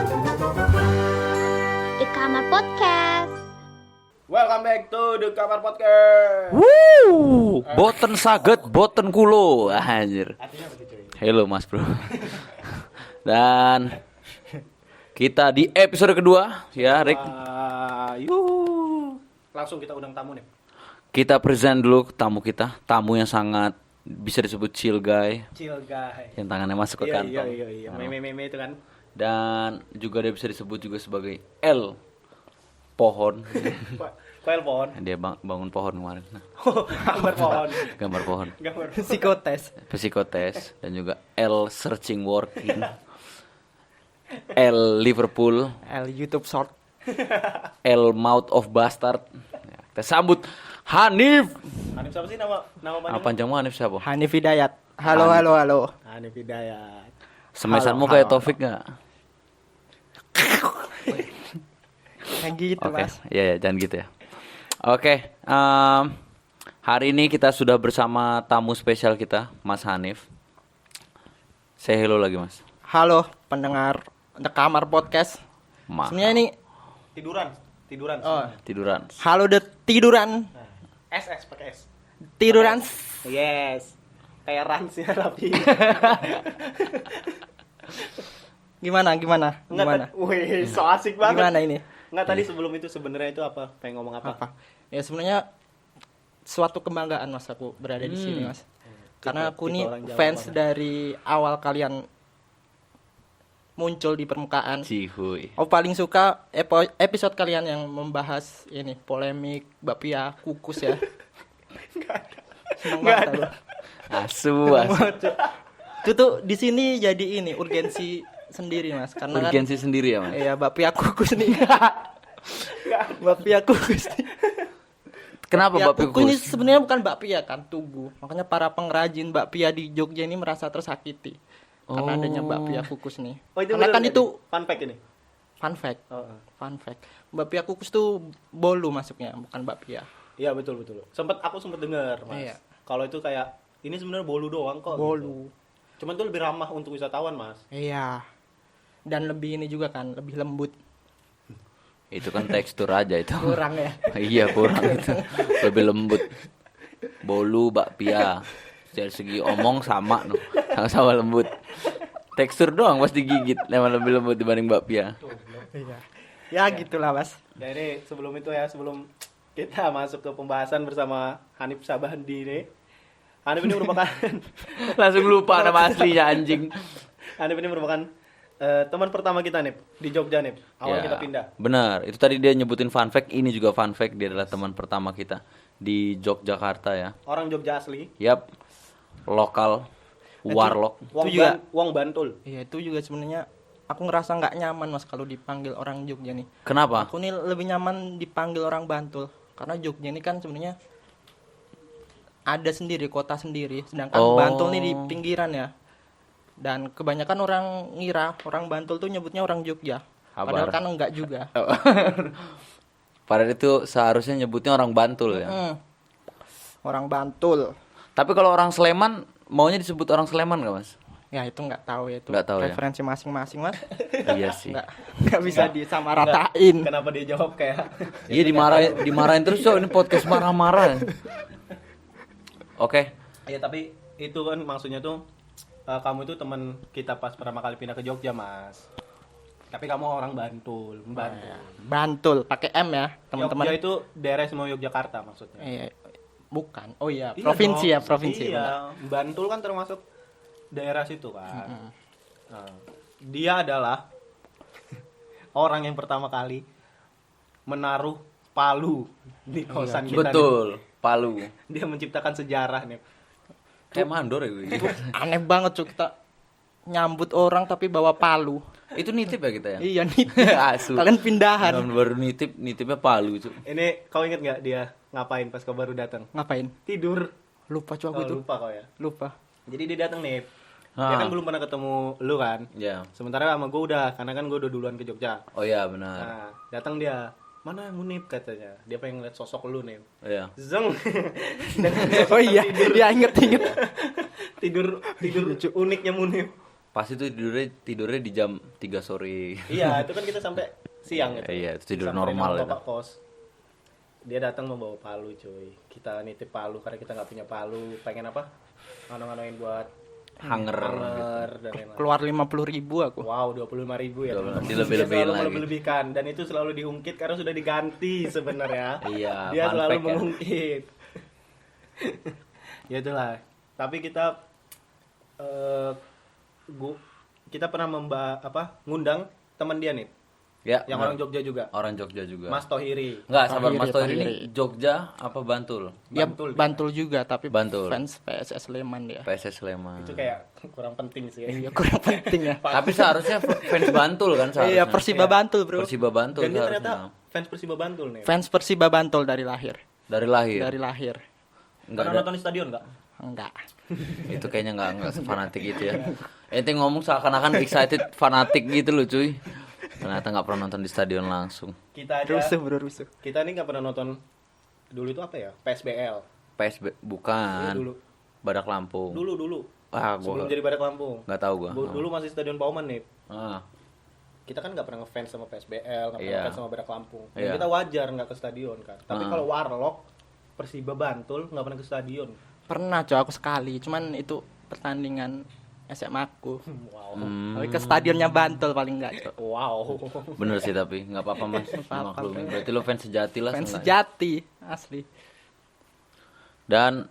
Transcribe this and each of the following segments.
The Kamar Podcast. Welcome back to The Kamar Podcast. Boten saget, boten kulo. Anjir. Artinya apa sih, cuy? Hello Mas Bro. Dan kita di episode kedua ya, Rick. Yuhu. Langsung kita undang tamu nih. Kita present dulu tamu kita, tamu yang sangat bisa disebut chill guy, Chill guy. yang tangannya masuk ke kantong. Iya. Meme itu kan. Dan juga dia bisa disebut juga sebagai L pohon. Koel pohon. Dia bangun pohon kemarin. Nah, Gambar pohon. gambar pohon. Gambar. Psikotes Dan juga L searching working. L Liverpool. L YouTube short. L mouth of bastard. Ya, kita sambut Hanif. Hanif siapa sih nama Apa panjangmu Hanif siapa? Hanif Hidayat. Halo. Hanif Hidayat. Semesanmu kayak Taufik nggak? Kayak gitu, Oke, Mas. ya jangan gitu ya. Oke, hari ini kita sudah bersama tamu spesial kita, Mas Hanif. Say hello lagi, Mas. Halo pendengar The Kamar Podcast. Ma. Sebenarnya ini Tiduran. oh, Tiduran. halo The Tiduran. SS pakai S. Tiduran. Yes. Kayak ransnya tapi. Gimana? Wih, so asik banget. Gimana ini? Enggak, tadi sebelum itu sebenarnya itu apa? Pengen ngomong apa? Apa? Ya sebenarnya suatu kebanggaan Mas aku berada di sini, Mas. Karena aku tipe nih orang Jawa fans banget. dari awal kalian muncul di permukaan. Cihuy. Aku paling suka episode kalian yang membahas ini polemik Bapia kukus ya. Seneng banget aku. Asu. Itu tuh di sini jadi ini urgensi sendiri Mas karena Urgensi sendiri ya, Mas. kan iya Bapia kukus nih. Bapia kukus nih. Kenapa Bakpia Bapak kukus ini kukus? sebenarnya bukan bakpia kan tugu. Makanya para pengrajin bakpia di Jogja ini merasa tersakiti karena adanya bakpia kukus nih. Oh, itu Karena bener kan nggak itu nih? Fun fact ini. fun fact. Oh. Fun fact. Bakpia kukus tuh bolu masuknya, bukan bakpia. Iya betul. Aku sempet dengar, Mas. Iya. Kalau itu kayak ini sebenarnya bolu doang kok. Bolu. Gitu. Cuman tuh lebih ramah untuk wisatawan, Mas. Iya. Dan lebih ini juga kan, lebih lembut. Itu kan tekstur aja itu. Kurang ya. Iya, kurang itu. Lebih lembut. Bolu bakpia. Dari segi omong sama no. Sama-sama lembut. Tekstur doang pas digigit memang lebih lembut dibanding bakpia. Iya. Ya gitulah, Mas. Jadi sebelum kita masuk ke pembahasan bersama Hanif Sabandi ini. Hanif ini merupakan Langsung lupa nama aslinya anjing. Hanif ini merupakan teman pertama kita nih di Jogja nih. Awal Ya, kita pindah. Benar, itu tadi dia nyebutin fun fact, ini juga fun fact, dia adalah teman pertama kita di Yogyakarta ya. Orang Jogja asli. Yap. Lokal warlock. Wong Bantul. Iya, itu juga sebenarnya aku ngerasa nggak nyaman Mas kalau dipanggil orang Jogja nih. Kenapa? Aku nih lebih nyaman dipanggil orang Bantul karena Jogja ini kan sebenarnya ada sendiri kota sendiri, sedangkan Oh. Bantul nih di pinggiran ya. Dan kebanyakan orang ngira orang Bantul tuh nyebutnya orang Jogja. Padahal Kabar. kan enggak juga. Padahal itu seharusnya nyebutnya orang Bantul ya. Orang Bantul. Tapi kalau orang Sleman maunya disebut orang Sleman nggak, Mas? Ya itu nggak tahu ya itu Nggak tahu ya. preferensi masing-masing Mas. Iya sih. Nggak bisa disamaratain. Kenapa dia jawab kayak Iya, dimarahin terus so, ini podcast marah-marah. Oke. ya tapi itu kan maksudnya tuh kamu itu teman kita pas pertama kali pindah ke Jogja, Mas. Tapi kamu orang Bantul. Bantul pakai M ya, teman-teman. Jogja itu daerah semua Yogyakarta maksudnya. Iya, bukan. Oh iya, Iya provinsi dong. ya, provinsi. benar. Iya, Bantul kan termasuk daerah situ kan. Nah, dia adalah orang yang pertama kali menaruh palu di kosan kita. Betul, Palu. Nih. Dia menciptakan sejarah nih. Kayak mandor ya gue. Aneh banget cuy kita nyambut orang tapi bawa palu. Itu nitip ya kita ya? Iya nih. Asu. Kalian pindahan. Baru nitipnya Palu, Cuk. Ini kau inget nggak dia ngapain pas kau baru datang? Ngapain? Tidur. Lupa cuy aku Oh, itu. lupa kau ya. Lupa. Jadi dia datang nih. Dia kan belum pernah ketemu lu kan. Ya. Sementara sama gue udah, karena kan gue udah duluan ke Jogja. Oh iya benar. Nah, datang dia. Mana Munib katanya. Dia pengen ngeliat sosok lu nih. Iya. Zeng. Oh iya, dia inget. tidur uniknya Munib. Pas itu tidurnya di jam 3 sore. Iya, itu kan kita sampai siang itu. Iya, itu tidur Disamperin normal sama itu. Bapak kos. Dia datang membawa palu, cuy. Kita nitip palu karena kita nggak punya palu. Pengen apa? Ngano-nganoin buat Hanger. dan lain-lain. Keluar 50.000 aku. Wow, 25.000 ya. teman-teman. Dilebih-lebihin Dia selalu lagi. melebih-lebihkan dan itu selalu diungkit karena sudah diganti sebenarnya. Iya, Dia fun selalu fact ya. mengungkit. Ya itulah. Tapi kita kita pernah ngundang teman dia nih, Ya, yang benar. orang Jogja juga. Orang Jogja juga. Mas Tohiri. Enggak, sabar Tohiri, Mas Tohiri ini Tohiri. Jogja apa Bantul? Ya Bantul. Bantul juga tapi Bantul. fans PSS Sleman dia. PSS Sleman. Itu kayak kurang penting sih. Iya kurang penting ya. Tapi seharusnya fans Bantul kan seharusnya. Iya Persiba Bantul, Bro. Persiba Bantul Dan dia seharusnya. ternyata fans Persiba Bantul nih. Fans Persiba Bantul dari lahir. Dari lahir. Dari lahir. Enggak Pernah ada. nonton di stadion nggak? Enggak. Itu kayaknya enggak fanatik gitu ya. Ente ngomong seakan-akan excited fanatik gitu loh, cuy. Ternyata enggak pernah nonton di stadion langsung. Kita aja. Rusuh, Bro, rusuh. Kita nih nggak pernah nonton dulu itu apa ya? PSBL. PSB bukan. Dulu. Badak Lampung. Dulu. Ah, Sebelum gua jadi Badak Lampung. enggak tahu gua. Dulu masih Stadion Pauman nih. Ah. Kita kan nggak pernah ngefans sama PSBL, nggak pernah Iya. ngefans sama Badak Lampung. Dan Iya. kita wajar nggak ke stadion kan. Tapi Ah. kalau Warlock, Persiba Bantul nggak pernah ke stadion. Pernah coy aku sekali, cuman itu pertandingan SMA aku. Wow. Tapi ke stadionnya Bantul paling enggak, Cok. Wow. Bener sih tapi enggak apa-apa Mas. apa-apa, Maklumin. Berarti lo fans sejati lah Fans seenggaknya. sejati asli. Dan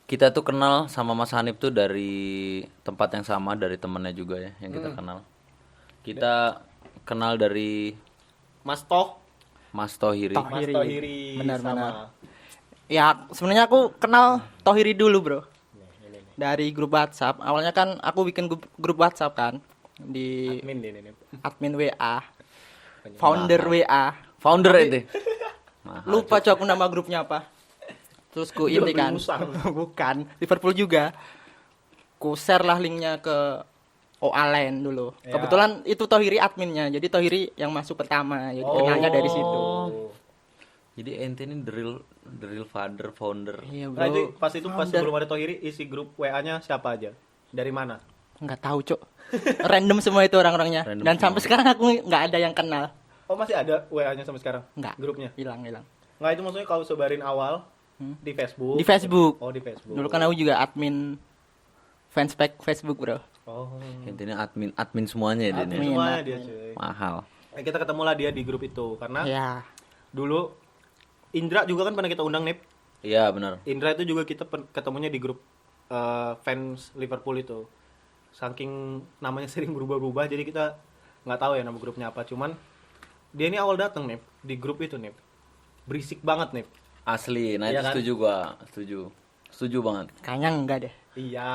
kita tuh kenal sama Mas Hanif tuh dari tempat yang sama, dari temennya juga ya yang kita kenal. Kita kenal dari Mas Toh, Mas Tohiri. Mas Tohiri Benar-benar. sama Ya, sebenarnya aku kenal Tohiri dulu, Bro. ini. Dari grup WhatsApp. Awalnya kan aku bikin grup WhatsApp kan di Admin ini. admin WA, founder WA. Founder ente. Mahal. Lupa cok aku nama grupnya apa. Terus ku ini kan. Musang. Bukan, Liverpool juga. Ku share lah linknya ke OA Line dulu. Ya. Kebetulan itu Tohiri adminnya. Jadi Tohiri yang masuk pertama. Jadi kenalnya dari situ. Jadi ente ini the real father founder. Iya, Nah itu Bro. pas Founder. sebelum ada Tohiri isi grup WA-nya siapa aja? Dari mana? Nggak tahu, Cok. Random semua itu orang-orangnya. Random Dan semua. sampai sekarang aku nggak ada yang kenal. Oh masih ada WA-nya sampai sekarang? Nggak. Grupnya? Hilang. Nggak, itu maksudnya kalau sebarin awal di Facebook. Di Facebook. Oh di Facebook. Dulu kan aku juga admin fanspage Facebook, Bro. Oh. Intinya admin semuanya ya dia. Admin. Semuanya dia cuy. Mahal. Nah, kita ketemulah dia di grup itu karena Ya. dulu Indra juga kan pernah kita undang nih. Iya benar. Indra itu juga kita ketemunya di grup fans Liverpool itu. Saking namanya sering berubah-ubah jadi kita nggak tahu ya nama grupnya apa. Cuman dia ini awal datang nih di grup itu nih. Berisik banget nih. Asli. Nah Iya itu kan? setuju gua. Setuju banget. Kayaknya enggak deh. Iya.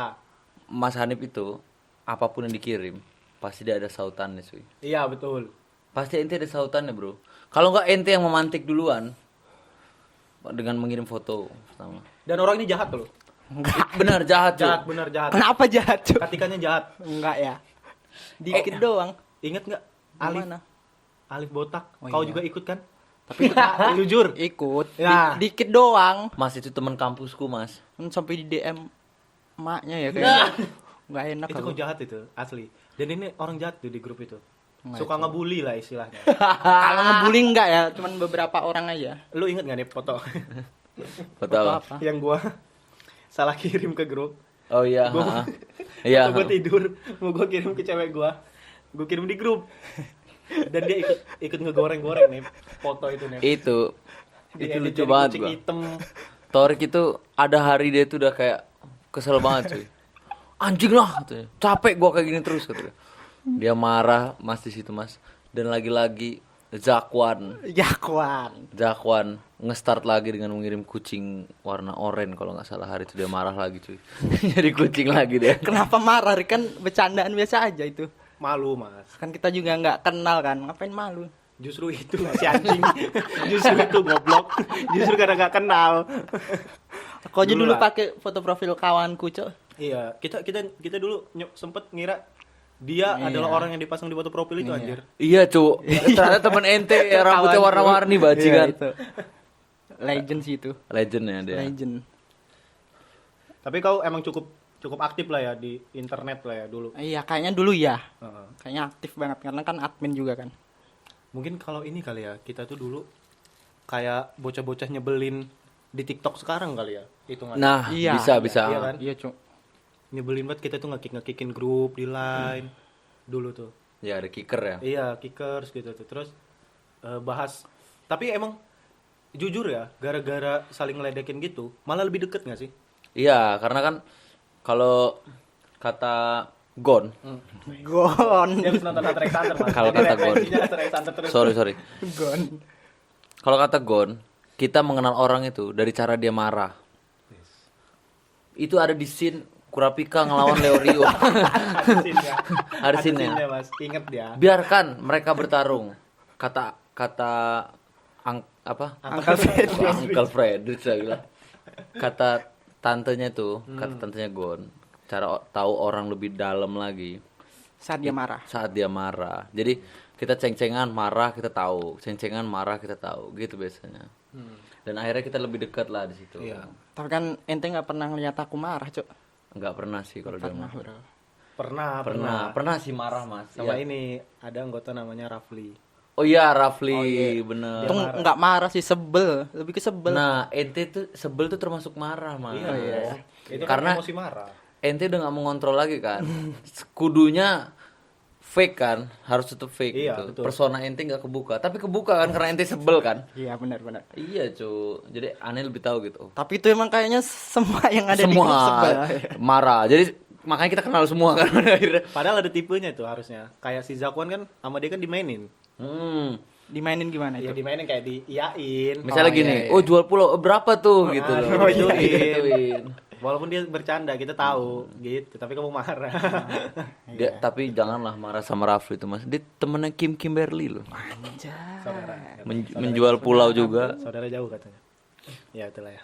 Mas Hanif itu apapun yang dikirim pasti dia ada sautannya cuy. Iya betul. Pasti ente ada sautannya bro. Kalau nggak ente yang memantik duluan dengan mengirim foto pertama. Dan orang ini jahat loh. Benar jahat cuy. Jahat, benar jahat. Kenapa jahat, Cok? Katikannya jahat. Enggak ya. Dikit doang. Ingat nggak? Alif. Alif. Alif botak. Oh, Kau iya. juga ikut kan? Tapi jujur. Ikut. Ya. Dikit doang. Mas itu teman kampusku mas. Kan sampai di DM emaknya ya kayaknya. Enggak enak Itu aku. kau jahat itu, asli. Dan ini orang jahat tuh di grup itu. Nggak, Suka ngebully lah istilahnya. Kalau ngebully enggak ya, cuman beberapa orang aja. Lu inget gak nih foto Foto apa? yang gua salah kirim ke grup? Oh iya. Gua- ha-ha. Iya. Waktu gua tidur, mau gua kirim ke cewek gua. Gua kirim di grup. Dan dia ikut ngegoreng-goreng nih foto itu nih. Itu Diedit lucu jadi banget kucing gua. hitam. Torik itu ada hari dia tuh udah kayak kesel banget cuy. Anjing lah katanya. Capek gua kayak gini terus katanya. Dia marah mas di situ mas. Dan lagi-lagi Zakwan nge-start lagi dengan mengirim kucing warna oranye kalau nggak salah. Hari itu dia marah lagi cuy. Jadi kucing lagi dia. Kenapa marah? Kan bercandaan biasa aja itu. Malu, Mas. Kan kita juga nggak kenal kan. Ngapain malu? Justru itu si anjing. Justru itu goblok. Justru karena gak kenal. Aku aja dulu lah. pakai foto profil kawanku, Cok. Iya, kita dulu sempet ngira dia adalah orang yang dipasang di foto profil itu anjir. Iya cu. Ternyata temen ente ya, rambutnya Kawanku. warna-warni Iya, bajingan. itu. Legend sih itu. Legend ya dia. Legend. Tapi kau emang cukup cukup aktif lah ya di internet lah ya dulu. Iya, kayaknya dulu ya. Heeh. Kayaknya aktif banget karena kan admin juga kan. Mungkin kalau ini kali ya, kita tuh dulu kayak bocah-bocah nyebelin di TikTok sekarang kali ya, hitungan. Nah, Iya, bisa. iya kan? Iya, Cuk. Nyebelin banget kita tuh ngekikin grup di Line dulu tuh. Ya ada kicker ya. Iya, kickers gitu tuh. Terus bahas. Tapi emang jujur ya, gara-gara saling ngeledekin gitu, malah lebih deket gak sih? Iya, karena kan kalau kata Gon, Gon. Dia harus nonton Hunter x Hunter, Mas. Kalau Jadi kata Gon. referensinya Hunter x Hunter terus. sorry. Gon. Kalau kata Gon, kita mengenal orang itu dari cara dia marah. Itu ada di scene Kurapika ngelawan Leorio. Ada scene-nya. Ada scene-nya. scene-nya, Mas. Ingat dia. Biarkan mereka bertarung. Kata Uncle Fred. Uncle Frederick saya bilang. Kata tantenya tuh, kata tantenya Gon, cara tahu orang lebih dalam lagi Saat dia marah. saat dia marah. Jadi kita ceng-cengan marah kita tahu, ceng-cengan marah kita tahu, gitu biasanya. Dan akhirnya kita lebih dekat lah di situ. Iya. Tapi kan ente nggak pernah ngeliat aku marah, Cuk. Enggak pernah sih kalau dia Pernah, marah. bro. Pernah. Sih marah, Mas. Sama Iya. ini ada anggota namanya Rafli. Oh iya, Rafli, bener. Itu nggak marah sih, sebel. Lebih ke sebel. Nah, ente tuh sebel tuh termasuk marah, Mas. Iya. Itu Karena kan emosi marah. ente udah nggak mengontrol lagi kan. Kudunya fake kan, harus tetap fake Iya, gitu. betul. Persona ente nggak kebuka, tapi kebuka kan karena ente sebel kan. Iya, benar-benar. Iya, cu. Jadi aneh lebih tahu gitu. Tapi itu emang kayaknya semua yang ada di Semua grup sebel. marah. Jadi makanya kita kenal semua kan akhirnya. Padahal ada tipenya tuh harusnya. Kayak si Zakwan kan sama dia kan dimainin. Dimainin gimana Ya itu? dimainin kayak diiyain. Misalnya Oh, gini, iya, iya. oh jual pulau berapa tuh gitu loh. Gituin. Walaupun dia bercanda, kita tahu gitu, tapi kamu marah. Dia, tapi janganlah marah sama Rafli itu, Mas. Dia temennya Kim Kimberly loh. Anjay. Saudara. Menjual pulau juga. Saudara jauh katanya. Ya itulah ya.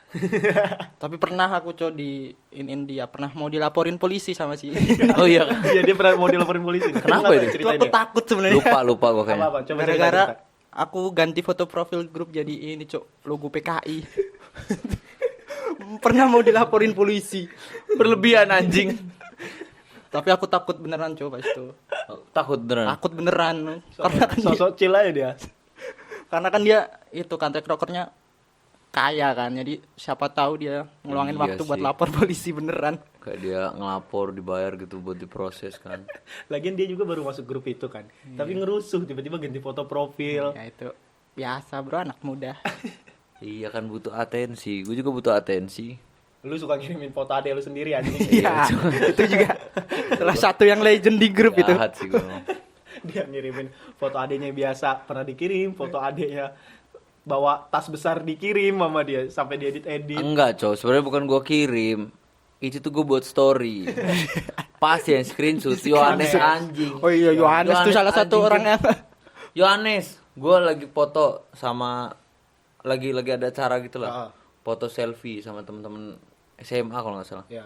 Tapi pernah aku di India pernah mau dilaporin polisi sama si. Oh iya. Iya dia pernah mau dilaporin polisi. Kenapa itu? Itu Ceritain aku dia. takut sebenarnya. Lupa gua kayaknya. Apa-apa, coba Gara-gara cerita. aku ganti foto profil grup jadi ini, Cok, logo PKI. Pernah mau dilaporin polisi. Berlebihan anjing. Tapi aku takut beneran, Cok, pas itu. Takut beneran. Takut beneran. Karena kan dia, Sosok chill aja dia. karena kan dia itu kan rockernya kaya kan. Jadi siapa tahu dia ngeluangin Iya waktu buat sih. lapor polisi beneran. Kayak dia ngelapor dibayar gitu buat diproses kan. Lagian dia juga baru masuk grup itu kan. Tapi ngerusuh tiba-tiba ganti foto profil. Ya itu biasa, Bro, anak muda. Iya kan butuh atensi. Gue juga butuh atensi. Lu suka ngirimin foto adek lu sendiri anjing. Iya, itu juga salah satu yang legend di grup itu. Jahat sih gue. Dia ngirimin foto adeknya biasa pernah dikirim, foto adeknya bawa tas besar dikirim sama dia sampai dia edit. Enggak, cow. Sebenarnya bukan gue kirim. Itu tuh gue buat story. Pas yang screenshot Yohanes anjing. Oh iya, Yohanes tuh salah satu anjing. orang yang Yohanes, gue lagi foto sama lagi ada acara gitu lah. Ah. Foto selfie sama temen-temen SMA kalau nggak salah. Ya.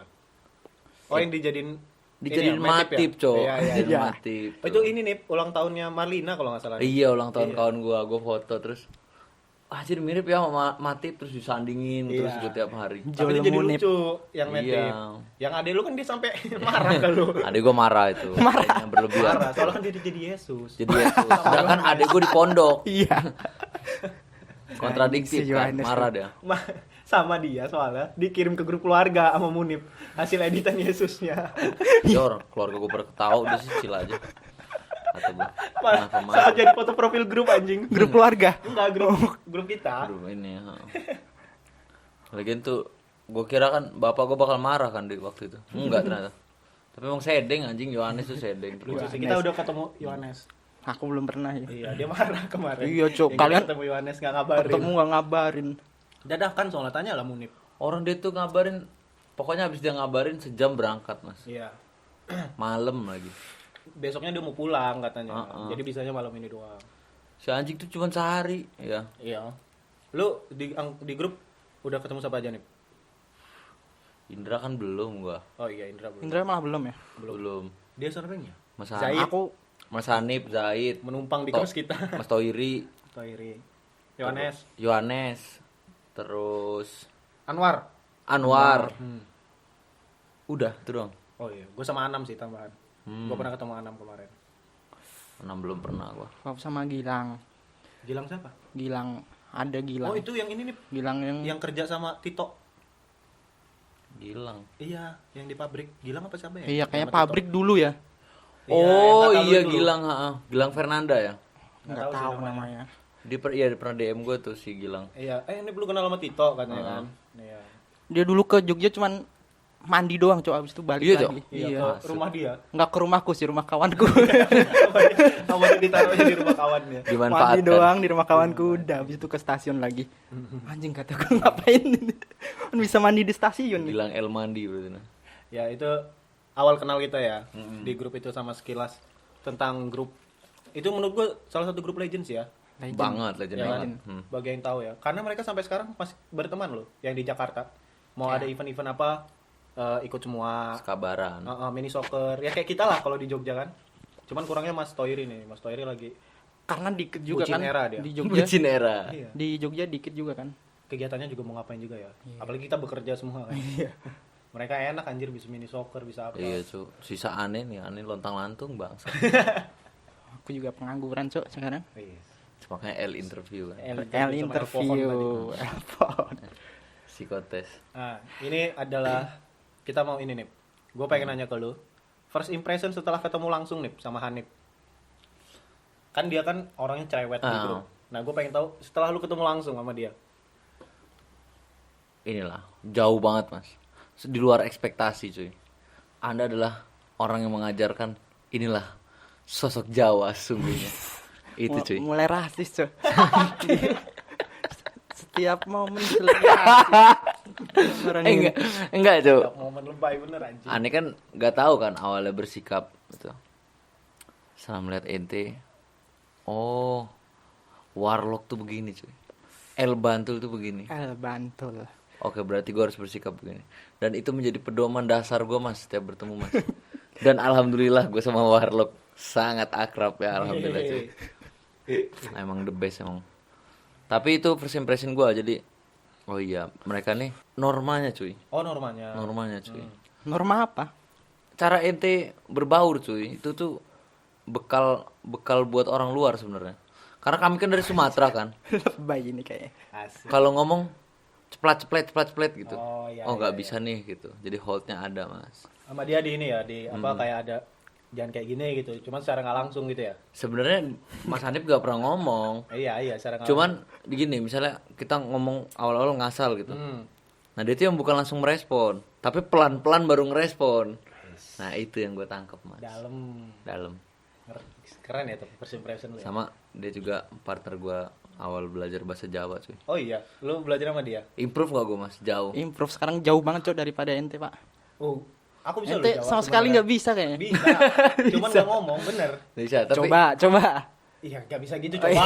Oh yang dijadiin Dijadiin ini ya, matip, ya? cow. Iya, iya. Dijadiin Iya. matip. Oh, itu ini nih ulang tahunnya Marlina kalau nggak salah. Iya, ulang tahun kawan gue foto terus. Jadi mirip ya sama Matip terus disandingin terus Iya. gue tiap hari. Tapi dia jadi Munip. lucu yang matip. Iya. Yang adek lu kan dia sampai marah ke lu. Adek gue marah itu. Kayaknya berlebihan. Marah, soalnya kan dia jadi Yesus. Jadi Yesus. Sedangkan adek gue di pondok. iya. Kontradiktif Si kan, Yohanes marah dia. Sama dia soalnya dikirim ke grup keluarga sama Munib hasil editan Yesusnya. Ya orang keluarga gue berketawa udah sih chill aja. Kata gue. Kenapa Saat marah? jadi foto profil grup anjing. Grup keluarga. Enggak grup kita. Aduh ini ya. Lagian tuh gue kira kan bapak gue bakal marah kan di waktu itu. Enggak ternyata. Tapi emang sedeng anjing Yohanes tuh sedeng. Lucu sih. Kita udah ketemu Yohanes. Aku belum pernah ya. Iya, dia marah kemarin. Iya, Cuk. Yang Kalian kita ketemu Yohanes enggak ngabarin. Ketemu gak ngabarin. Dadakan soalnya tanya lah Munib. Orang dia tuh ngabarin, pokoknya habis dia ngabarin sejam berangkat mas. Iya. Malam lagi. Besoknya dia mau pulang katanya. Heeh. Jadi bisanya malam ini doang. Si anjing tuh cuma sehari. Ya. Iya. Lu di grup udah ketemu siapa aja nih? Indra kan belum gua. Oh iya Indra belum. Indra malah belum ya? Belum. Dia sering ya? Mas Zaid. Hanif, Aku Mas Hanif, Zaid, Menumpang di To- kos kita. Mas Toiri, Toiri. Yohanes. Yohanes, terus Anwar. Anwar. Udah, itu doang. Oh iya, gue sama Anam sih tambahan. Gue pernah ketemu Anam kemarin. 6 belum pernah gua. Sama Gilang. Gilang siapa? Gilang, ada Gilang. Oh itu yang ini nih, Gilang yang kerja sama Tito. Gilang. Iya, yang di pabrik. Gilang apa siapa ya? iya kayak Sama Tito. pabrik dulu ya. Iya, Oh yang kata lu iya dulu. Gilang, Gilang Fernanda ya. Nggak Nggak tahu tahu sih namanya. Dia pernah DM gue tuh si Gilang. Iya, ini belum kenal sama Tito katanya kan. Iya. Dia dulu ke Jogja cuman mandi doang, Cok, abis itu balik Iya, lagi. Iya, ke rumah dia. Nggak ke rumahku sih, rumah kawanku. Sama dia ditaruhnya di rumah kawannya. Mandi Dimanfaatkan. doang di rumah kawanku, udah abis itu ke stasiun lagi. Anjing kata gue ngapain ini? Kan bisa mandi di stasiun nih. Gilang El Mandi berarti. Nah. Ya, itu awal kenal kita ya. Di grup itu sama sekilas tentang grup. Itu menurut gua salah satu grup legends ya. Legend. Banget legend Ya, banget. kan? Bagi yang tahu ya. Karena mereka sampai sekarang masih berteman loh yang di Jakarta. Mau ada event-event apa ikut semua. Kabaran. Mini soccer. Ya kayak kita lah kalau di Jogja kan. Cuman kurangnya Mas Toiri nih. Mas Toiri lagi Karena dikit juga Bucin kan era dia. di Jogja. Bucin era. iya. Di Jogja dikit juga kan. Kegiatannya juga mau ngapain juga ya. Apalagi kita bekerja semua kan. Mereka enak anjir bisa mini soccer, bisa apa. Iya cu, sisa aneh nih, aneh lontang-lantung bangsa. Aku juga pengangguran, Cok, sekarang. Iya. Makanya L interview kan. L sama interview. Elphone Elphone. Psikotes. Nah, ini adalah kita mau ini nih. Gue pengen nanya ke lu. First impression setelah ketemu langsung nih sama Hanif. Kan dia kan orangnya cerewet di grup. Nah, gue pengen tahu setelah lu ketemu langsung sama dia. Inilah, jauh banget mas. Di luar ekspektasi cuy. Anda adalah orang yang mengajarkan inilah sosok Jawa sesungguhnya. Itu cuy. Mulai rasis, Cok. Setiap momen lebih rasis. Orang ini. Enggak cuy. Momen lebay bener anjing. Aneh kan nggak tahu kan awalnya bersikap gitu. Setelah melihat ente, oh Warlock tuh begini cuy. El Bantul tuh begini. Bantul. Oke berarti gue harus bersikap begini. Dan itu menjadi pedoman dasar gue mas setiap bertemu mas. Dan alhamdulillah gue sama Warlock sangat akrab ya alhamdulillah cuy. Emang the best emang. Tapi itu first impression gue jadi, oh iya mereka nih normanya cuy. Oh, normanya. Normanya cuy. Norma apa? Cara ente berbaur cuy itu tuh bekal buat orang luar sebenarnya. Karena kami kan dari Sumatera kan. Bayi ini kayaknya. Asik. Kalau ngomong ceplat gitu. Oh, iya, nggak iya, bisa nih gitu. Jadi holdnya ada mas. Sama dia di ini ya, di apa kayak ada jangan kayak gini gitu. Cuman secara nggak langsung gitu ya. Sebenarnya Mas Hanif gak pernah ngomong. Iya, secara nggak Cuman begini, misalnya kita ngomong awal-awal ngasal gitu. langsung. Nah dia tuh yang bukan langsung merespon, tapi pelan-pelan baru ngerespon. Nah itu yang gue tangkap mas. Dalam. Keren ya tuh first impression lu ya. Sama dia juga partner gue awal belajar bahasa Jawa cuy. Oh iya, lu belajar sama dia? Improve gak gue mas? Jauh. Improve sekarang jauh banget, Cok, daripada ente, Pak. Oh, aku bisa Ente loh Jawa sama sekali sebenarnya. nggak bisa kayaknya. Bisa, cuman nggak ngomong, bener. Bisa, tapi Coba. Iya, nggak bisa gitu, coba.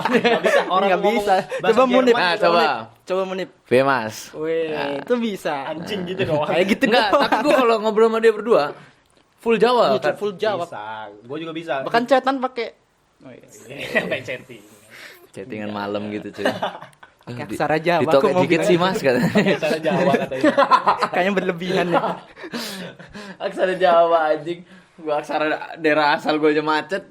Nggak bisa, orang Nggak ngomong bisa. bahasa Coba Jerman Munib. Nah, juga coba. Munib. Coba menip. V mas. Wih, itu bisa. Anjing gitu doang. Kayak gitu Enggak, doang. tapi gue kalau ngobrol sama dia berdua full Jawa Iya, kan. full jawab. Bisa, gue juga bisa. Bahkan chatan pakai Sampai chatting. Chattingan malam gitu cuy. pakai aksara Jawa. Ditok Aku mau dikit bilang. sih mas katanya. Cara Jawa katanya. Kayaknya berlebihan ya. Aksara Jawa anjing. Gua aksara daerah asal gue aja macet.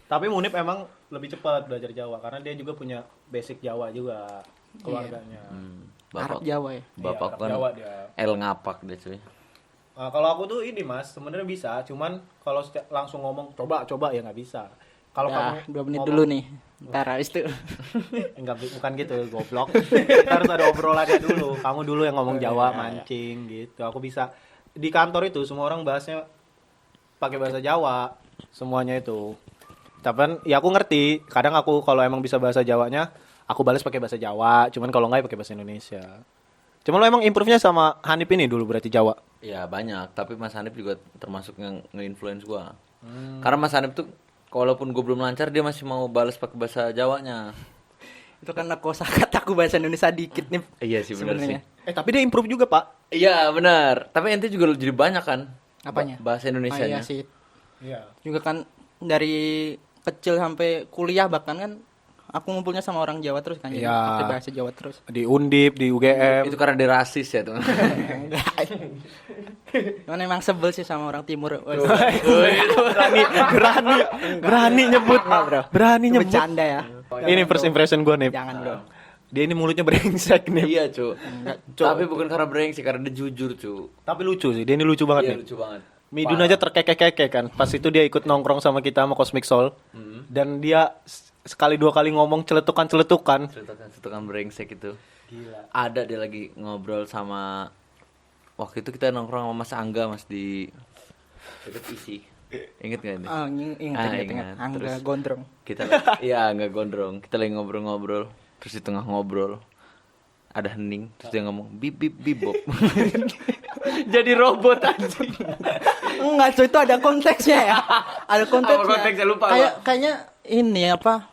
Tapi Munib emang lebih cepat belajar Jawa karena dia juga punya basic Jawa juga keluarganya. Arab Bapak Jawa ya. bapak Iya, kan Jawa dia. El ngapak deh cuy. Nah, kalau aku tuh ini mas, sebenarnya bisa, cuman kalau langsung ngomong coba ya nggak bisa. Kalau Ya, kamu 2 menit ngomong- dulu nih. Ntar habis itu. Enggak, bukan gitu, goblok. Harus ada obrolannya dulu. Kamu dulu yang ngomong Jawa, mancing gitu. Aku bisa. Di kantor itu semua orang bahasnya pakai bahasa Jawa, semuanya itu. Tapi kan, ya aku ngerti. Kadang aku kalau emang bisa bahasa Jawanya, aku balas pakai bahasa Jawa. Cuman kalau enggak ya pakai bahasa Indonesia. Cuman lo emang improve-nya sama Hanif ini dulu berarti Jawa. Ya banyak, tapi Mas Hanif juga termasuk yang nge-influence gua. Karena Mas Hanif tuh walaupun gue belum lancar dia masih mau balas pakai bahasa Jawanya. Itu karena kosakataku bahasa Indonesia dikit nih. Iya sih benar sih. sebenarnya. Tapi dia improve juga, Pak. Iya benar. Tapi ente juga jadi banyak kan? Apanya? Bahasa Indonesianya. Iya sih. Iya. Juga kan dari kecil sampai kuliah bahkan kan aku ngumpulnya sama orang Jawa terus kan. Jadi Iya. pakai bahasa Jawa terus. Di Undip, di UGM. Itu karena dia rasis ya tuh. Enggak. Cuman emang sebel sih sama orang timur. berani nyebut, berani Itu nyebut. bercanda ya. Ini first impression gue nih. Jangan bro. Dia ini mulutnya brengsek nih. Iya, cu. Tapi bukan karena brengsek, karena dia jujur, cu. Tapi lucu sih, dia ini lucu banget Iya, nih. lucu banget. Midun aja terkekek-kekek kan. Pas itu dia ikut nongkrong sama kita sama Cosmic Soul. Dan dia sekali dua kali ngomong celetukan-celetukan. Cetukan brengsek itu. Gila. Ada dia lagi ngobrol sama, waktu itu kita nongkrong sama Mas Angga, Mas, di deket isi. Ingat gak ini? Oh, ingat. Angga Terus gondrong. kita iya nggak gondrong, kita lagi ngobrol-ngobrol, terus di tengah ngobrol ada hening, terus dia ngomong bip bip bip bop. Jadi robot anjing. Enggak, cuy, itu ada konteksnya ya. Ada konteksnya. Apa konteksnya? Lupa, Kayaknya ini apa?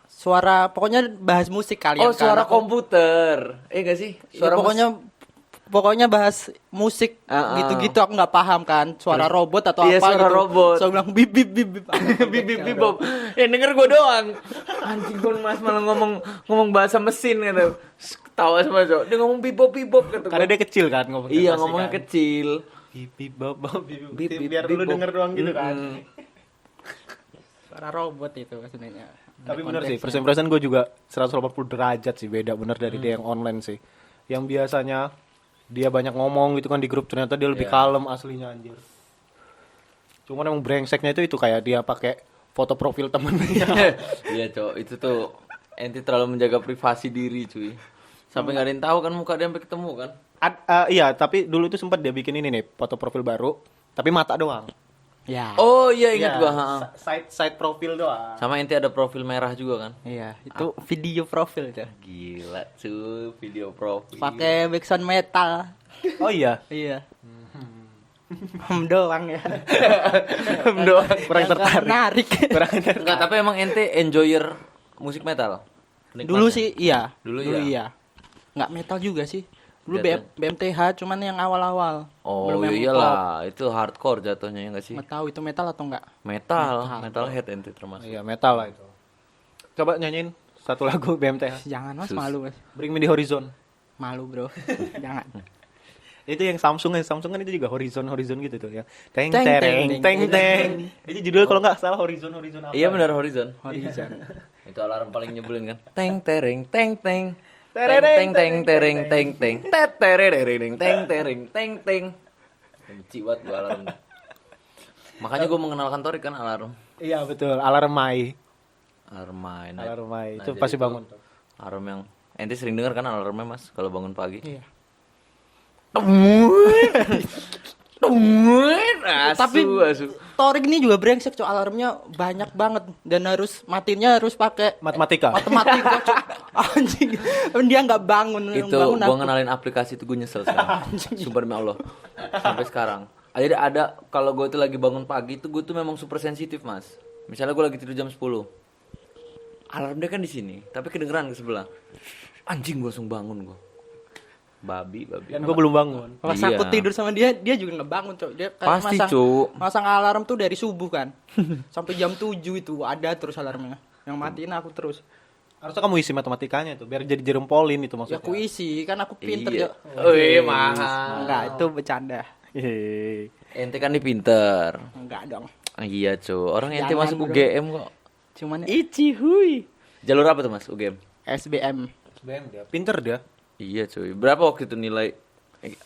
Suara pokoknya bahas musik kalian. Oh, suara komputer. Enggak sih? Suara pokoknya bahas musik gitu-gitu aku nggak paham kan. Suara robot atau iya, apa suara gitu. robot. So bilang bip bip bip bip. bip bip bip bop. Ya denger gue doang. Anjing, gue Mas malah ngomong bahasa mesin gitu. Tawa sama cowok. Dia ngomong bip bop gitu. Karena dia kecil kan ngomong. Iya, ngomongnya kecil. Bip bip bop bop bip Bip, bip, biar bip, lu bop. denger doang gitu kan. Suara robot itu sebenarnya. Tapi bener sih, first impression gue juga 180 derajat sih, beda bener dari dia yang online sih. Yang biasanya dia banyak ngomong gitu kan di grup, ternyata dia lebih kalem aslinya anjir. Cuman emang brengseknya itu kayak dia pakai foto profil temennya. Iya, cowok, itu tuh ente terlalu menjaga privasi diri, cuy. Sampai nggak ada yang tahu kan muka dia sampai ketemu kan. Iya, tapi dulu itu sempat dia bikin ini nih, foto profil baru, tapi mata doang. Ya. Oh iya, ingat Iya, gua. Side profil doang. Sama ente ada profil merah juga kan. Iya, itu video profil tuh. Gila, cuy, video profil. Pakai backsound metal. Oh iya. Iya. Doang ya. doang. Kurang tertarik. Menarik. Kurang tertarik. Enggak, tapi emang ente enjoyer musik metal? Dulu sih iya. Dulu iya. Enggak metal juga sih. Dulu Jatuh. BMTH cuman yang awal-awal. Oh Belum yang iyalah, itu hardcore jatuhnya ya nggak sih? pop. Nggak tahu itu metal atau enggak. Metal head ente termasuk. Iya, metal lah itu. Coba nyanyiin satu lagu BMTH. Jangan Mas, Sus. malu Mas. Bring Me the Horizon. Malu, Bro. Jangan. Itu yang Samsung kan itu juga horizon gitu tuh ya. Teng Teng, tereng teng, teng teng. teng. Itu judul kalau nggak salah horizon apa. Iya benar Horizon. Horizon. Itu alarm paling nyebelin kan. Teng tereng teng teng. Tereng, Teng teng tereng teng teng. Tet tereng teng tereng teng teng. Benci banget gua alarm. Makanya gua mengenalkan Torik kan alarm. Iya betul, alarm Mai. Alarm main. Alarm Mai. Itu jadi pasti bangun tuh. Alarm yang ente sering dengar kan alarmnya Mas kalau bangun pagi. Iya. Tapi asu. Torik ini juga brengsek, Cok. Alarmnya banyak banget dan harus matinya harus pakai Matematika. matematika, Cok. Anjing. Dia nggak bangun. Itu bangun gua aku. ngenalin aplikasi itu gue nyesel sekarang. Sumpah demi Allah. Sampai sekarang. Jadi ada kalau gue tuh lagi bangun pagi tuh gue tuh memang super sensitif, Mas. Misalnya gue lagi tidur jam 10. Alarm dia kan di sini, tapi kedengeran ke sebelah. Anjing, gue langsung bangun gue. Babi. Dan gue belum bangun. Pas Iya. aku tidur sama dia juga nggak bangun, Cok. Dia kayak Pasti, Cuk. masang alarm tuh dari subuh kan. Sampai jam 7 itu ada terus alarmnya. Yang matiin aku terus. Harusnya kamu isi matematikanya tuh biar jadi jerempolin itu Ya maksudnya. aku isi, kan aku pinter, Iya. Cok. Wih, mahal. Enggak, itu bercanda. Hehehe. Ente kan nih pinter. Enggak dong. Iya, cu. Orang ente Jangan, masuk bro. UGM kok. Cuman Ici hui. Jalur apa tuh, Mas, UGM? SBM. SBM dia. Pinter dia. Iya, cuy. Berapa waktu itu nilai?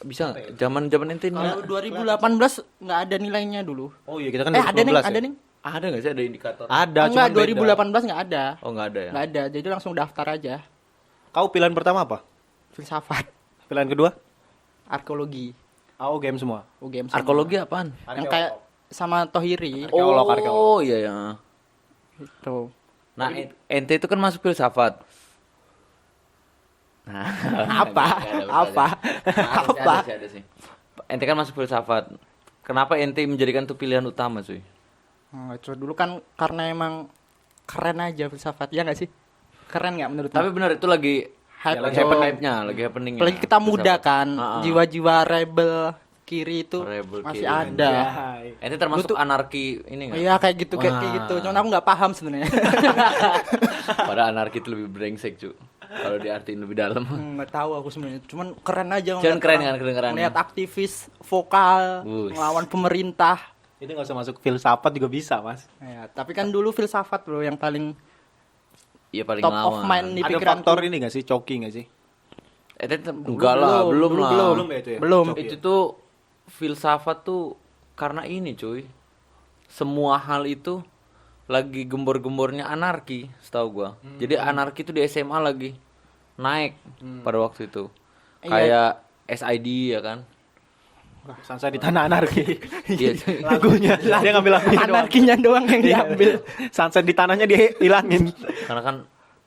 Bisa nggak? Zaman ente Kalau nilai? 2018 enggak ada nilainya dulu. Oh iya kita kan Ada nih, 2012 ada ya? nih. Ada nggak sih ada indikator? Ada Enggak, cuman beda. 2018 enggak ada. Oh, nggak ada ya? Enggak ada, jadi langsung daftar aja. Kau pilihan pertama apa? Filsafat, Pilihan kedua? arkeologi, UGM semua. UGM semua. Arkeologi apaan? Yang kayak sama Tohiri. Arkeolog. Oh, iya ya. Itu. Nah, ente itu kan masuk filsafat. Nah, Apa? Apa? Apa? Ada sih. Ente kan masuk filsafat. Kenapa ente menjadikan itu pilihan utama, cuy? Itu dulu kan karena emang keren aja filsafat, ya nggak sih? Keren nggak menurut Tapi benar itu lagi hype lagi tuh. hype-nya, lagi happeningnya. Apalagi kita muda Filsafat. kan, jiwa-jiwa rebel kiri itu Rebel masih kiri. ada. Ente termasuk Lu tuh- anarki ini nggak? Iya kayak gitu kayak Wah. gitu. Cuman aku nggak paham sebenarnya. Padahal anarki itu lebih brengsek cu. Kalau diartiin lebih dalam. Nggak tahu aku sebenarnya. Cuman keren aja. Cuman ngeliat keren orang- kan kedengerannya. Ngeliat aktivis vokal Wush. melawan pemerintah. Itu nggak usah masuk filsafat juga bisa, Mas. Ya, tapi kan dulu filsafat bro yang paling Iya paling top of lawan. mind di Ada pikiranku. faktor ini nggak sih, coki nggak sih? Enggak lah, belum dulu lah. Belum ya itu ya? Belum. Coki. Itu tuh filsafat tuh karena ini cuy. Semua hal itu lagi gembor-gembornya anarki, setahu gua. Jadi anarki itu di SMA lagi naik pada waktu itu. Iya. Kayak SID ya kan. Sansa di tanah anarki. Iya cuy. Lagunya dia ngambil lagunya doang. Anarkinya doang yang Iya. diambil. Sunset di tanahnya dia hilangin. Karena kan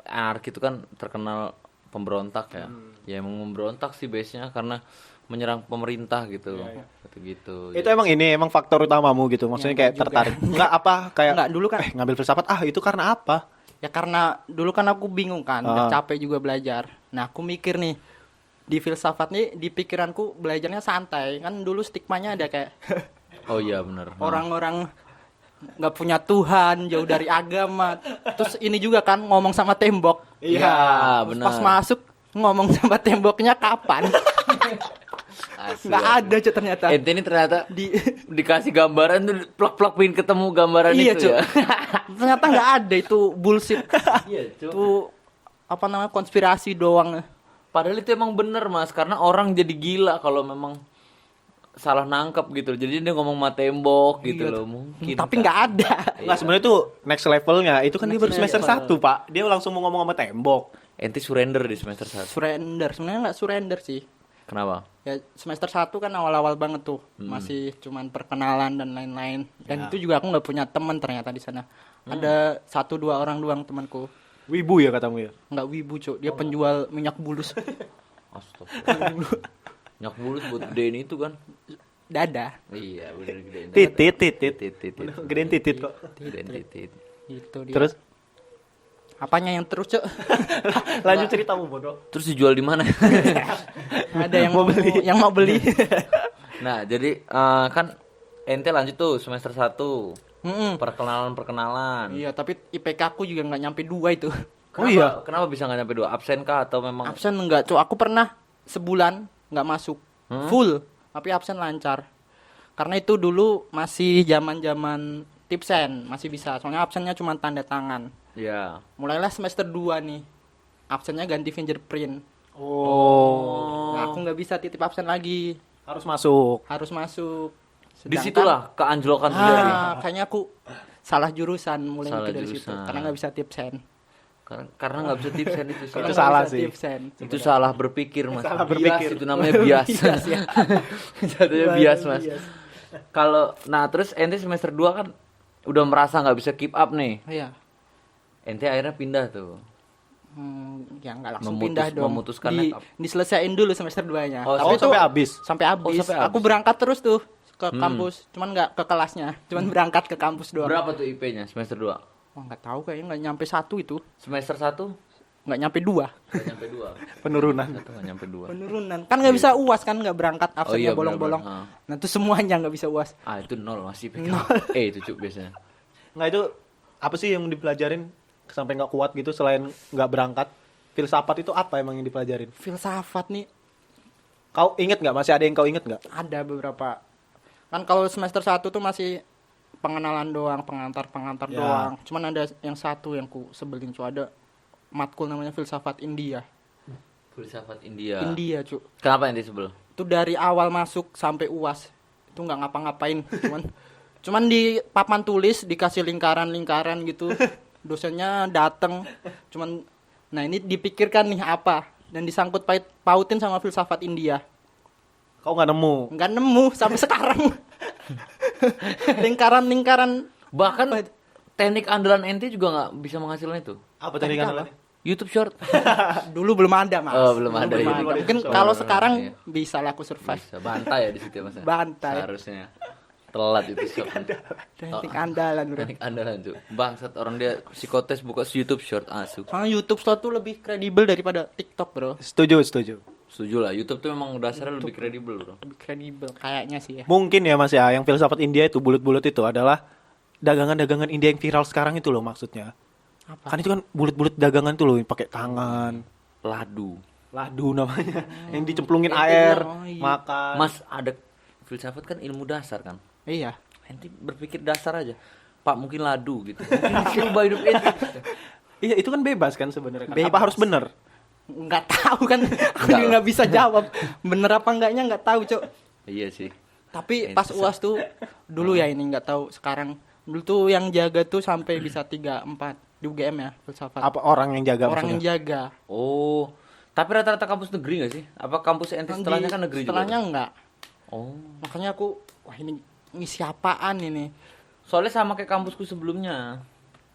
anarki itu kan terkenal pemberontak ya. Ya emang memberontak sih base-nya karena menyerang pemerintah gitu. Gitu. Itu emang faktor utamamu gitu. Maksudnya kayak enggak juga. tertarik. Enggak apa kayak Enggak, dulu kan. ngambil filsafat itu karena apa? Ya karena dulu kan aku bingung kan, udah capek juga belajar. Nah aku mikir nih, di filsafat nih di pikiranku belajarnya santai. Kan dulu stigmanya ada kayak Oh iya benar. orang-orang nggak punya Tuhan, jauh dari agama. Terus ini juga kan ngomong sama tembok. Iya, Terus benar. pas masuk ngomong sama temboknya kapan? Asli, Nggak asli. ada cuy ternyata. Ente ini ternyata dikasih gambaran tuh plak-plak pengen ketemu gambaran Iya itu cuy. ya. Ternyata nggak ada itu bullshit. Iya, Cuk. Itu apa namanya konspirasi doang. Padahal itu emang bener mas, karena orang jadi gila kalau memang salah nangkep gitu. Jadi dia ngomong sama tembok gitu loh mungkin. Tapi nggak ada. Enggak sebenarnya tuh next levelnya. Itu kan dia baru semester 1, Pak. Dia langsung mau ngomong sama tembok. Ente surrender di semester 1. Surrender sebenarnya nggak surrender sih. Kenapa? Ya semester 1 kan awal-awal banget tuh, masih cuman perkenalan dan lain-lain. Dan itu juga aku nggak punya teman ternyata di sana. Ada 1-2 orang doang temanku. Wibu ya katamu ya. Nggak wibu cuk, dia penjual minyak bulus. Astaga. Nyak bulus buat gedein itu kan. Dada. Iya bener gedein. Titit. Titit. Gedein titit kok. Gedein titit. Itu dia. Terus Apanya yang terus cuk? lanjut ceritamu bodoh. Terus dijual di mana? Ada yang mau beli, yang mau beli. Nah, jadi kan ente lanjut tuh semester 1. Mm-mm. Perkenalan. Iya, tapi IPK aku juga nggak nyampe 2 itu. Kenapa, Kenapa bisa nggak nyampe 2? Absen kah atau memang Absen enggak, cuk. Aku pernah sebulan nggak masuk. Full, tapi absen lancar. Karena itu dulu masih zaman-zaman tipsen, masih bisa. Soalnya absennya cuma tanda tangan. Ya. Mulailah semester 2 nih. Absennya ganti fingerprint. Oh. Nah, aku nggak bisa titip absen lagi. Harus masuk. Harus masuk. Disitulah keanjlokan terjadi. Kayaknya aku salah jurusan mulai Salah mikir dari situ. jurusan. Karena nggak bisa tipsen. Karena nggak bisa tipsen itu Karena Itu nggak salah bisa sih. tipsen. Itu salah berpikir mas. Salah Bias, berpikir. itu namanya bias. Bias, ya. Jatuhnya bias mas. Kalau terus ente semester 2 kan udah merasa nggak bisa keep up nih. Iya. Ente akhirnya pindah tuh. Ya nggak langsung Memutus- pindah dong. memutuskan Di, next up. diselesain dulu semester 2-nya. Oh, Oh, sampai habis. Sampai habis. Oh, sampai habis. Aku berangkat terus tuh ke kampus, cuman nggak ke kelasnya, cuman berangkat ke kampus doang. Berapa tuh IP-nya semester 2? Wah, nggak tahu kayaknya nggak nyampe 1 itu, Semester 1 nggak nyampe 2. nggak nyampe 2. Penurunan. Atau nggak nyampe 2. Penurunan. Kan nggak bisa UAS kan, nggak berangkat absennya iya, bolong-bolong. benar-benar. Nah, itu semuanya nggak bisa UAS. Ah, itu 0 masih IPK. Itu cuk biasanya. Nggak itu apa sih yang dipelajarin sampai nggak kuat gitu selain nggak berangkat? Filsafat itu apa emang yang dipelajarin? Filsafat nih Kau inget nggak? Masih ada yang kau inget nggak? ada beberapa. Kan kalau semester 1 tuh masih pengenalan doang, pengantar Ya. doang. Cuman ada yang satu yang ku sebelin tuh, ada matkul namanya filsafat India. Filsafat India. India, cu. Kenapa ente sebel? Itu dari awal masuk sampai UAS itu nggak ngapa-ngapain, cuman di papan tulis dikasih lingkaran-lingkaran gitu. Dosennya dateng, cuman nah ini dipikirkan nih apa dan disangkut pautin sama filsafat India. Kau nggak nemu? Nggak nemu sampai sekarang. Lingkaran-lingkaran Bahkan teknik andalan ente juga nggak bisa menghasilkan itu. Apa tadi kan? YouTube short. dulu belum ada, Mas. Oh, belum ada, Belum ya. ada. Mungkin Oh, kalau iya. sekarang bisa lah aku survive. Bisa bantai ya di situ ya mas. Bantai. Seharusnya. Telat itu short. Teknik andalan, bro. Teknik andalan tuh. Bangsat orang dia psikotes buka YouTube short asu. Soalnya YouTube Store tuh lebih kredibel daripada TikTok, bro. Setuju. Setuju lah, YouTube tuh memang dasarnya lebih kredibel, bro. Lebih kredibel kayaknya sih ya. Mungkin ya Mas ya, yang filsafat India itu bulut-bulut itu adalah dagangan-dagangan India yang viral sekarang itu loh maksudnya. Apa? Kan itu kan bulut-bulut dagangan tuh loh yang pakai tangan. Ladu. Ladu namanya. Yang dicemplungin air, Oh, iya. makan. Mas, ada filsafat kan ilmu dasar kan. Iya. Ente berpikir dasar aja. Pak, mungkin ladu gitu. Mungkin ubah hidup ente. Iya, itu kan bebas kan sebenarnya kan. Bebas. Apa harus bener? Nggak tahu kan. Aku juga nggak bisa jawab. Bener apa enggaknya nggak tahu, Cok. Iya sih. Tapi pas UAS tuh dulu ya ini nggak tahu sekarang. Dulu tuh yang jaga tuh sampai bisa 3-4 di UGM ya filsafat. Apa orang yang jaga Orang yang maksudnya? jaga. Oh, tapi rata-rata kampus negeri nggak sih? Apa kampus ente setelahnya kan negeri Setelahnya juga? enggak. Oh, Makanya aku wah ini ngisi apaan ini? soalnya sama kayak kampusku sebelumnya.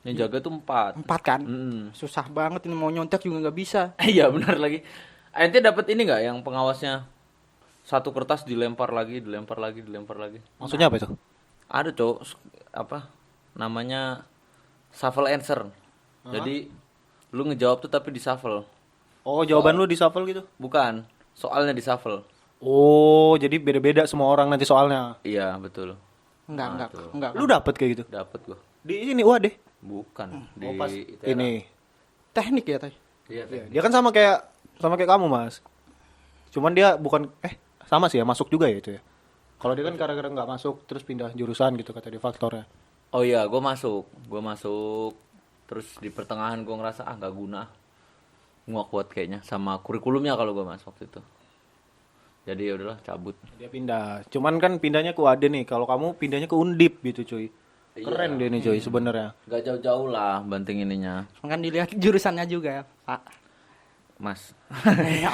Yang jaga tuh 4. 4 kan? Mm. Susah banget ini mau nyontek juga nggak bisa. Iya benar lagi. Ente dapat ini nggak yang pengawasnya satu kertas dilempar lagi. Maksudnya apa itu? Ada cowok apa namanya shuffle answer. Jadi lu ngejawab tuh tapi di shuffle. Oh, jawaban lu di shuffle gitu? Bukan, soalnya di shuffle. Oh, jadi beda-beda semua orang nanti soalnya. Iya betul. Enggak. Lu dapet kayak gitu? Dapat gua. Di sini UAD. Bukan di Oh, pas ITERA. ini. Teknik ya, Tay. Iya, Dia kan sama kayak kamu, Mas. Cuman dia bukan sama sih ya, masuk juga ya itu ya. Kalau dia kan gara-gara nggak masuk terus pindah jurusan gitu kata dia faktornya. Oh iya, gua masuk. Terus di pertengahan gua ngerasa nggak guna. Gua kuat kayaknya sama kurikulumnya kalau gua masuk waktu itu. Jadi ya udahlah cabut. Dia pindah. Cuman kan pindahnya ke UAD nih. Kalau kamu pindahnya ke Undip gitu, cuy. Keren dia nih, cuy, sebenarnya. Gak jauh-jauh lah banting ininya. Kan dilihat jurusannya juga ya, Pak. Mas.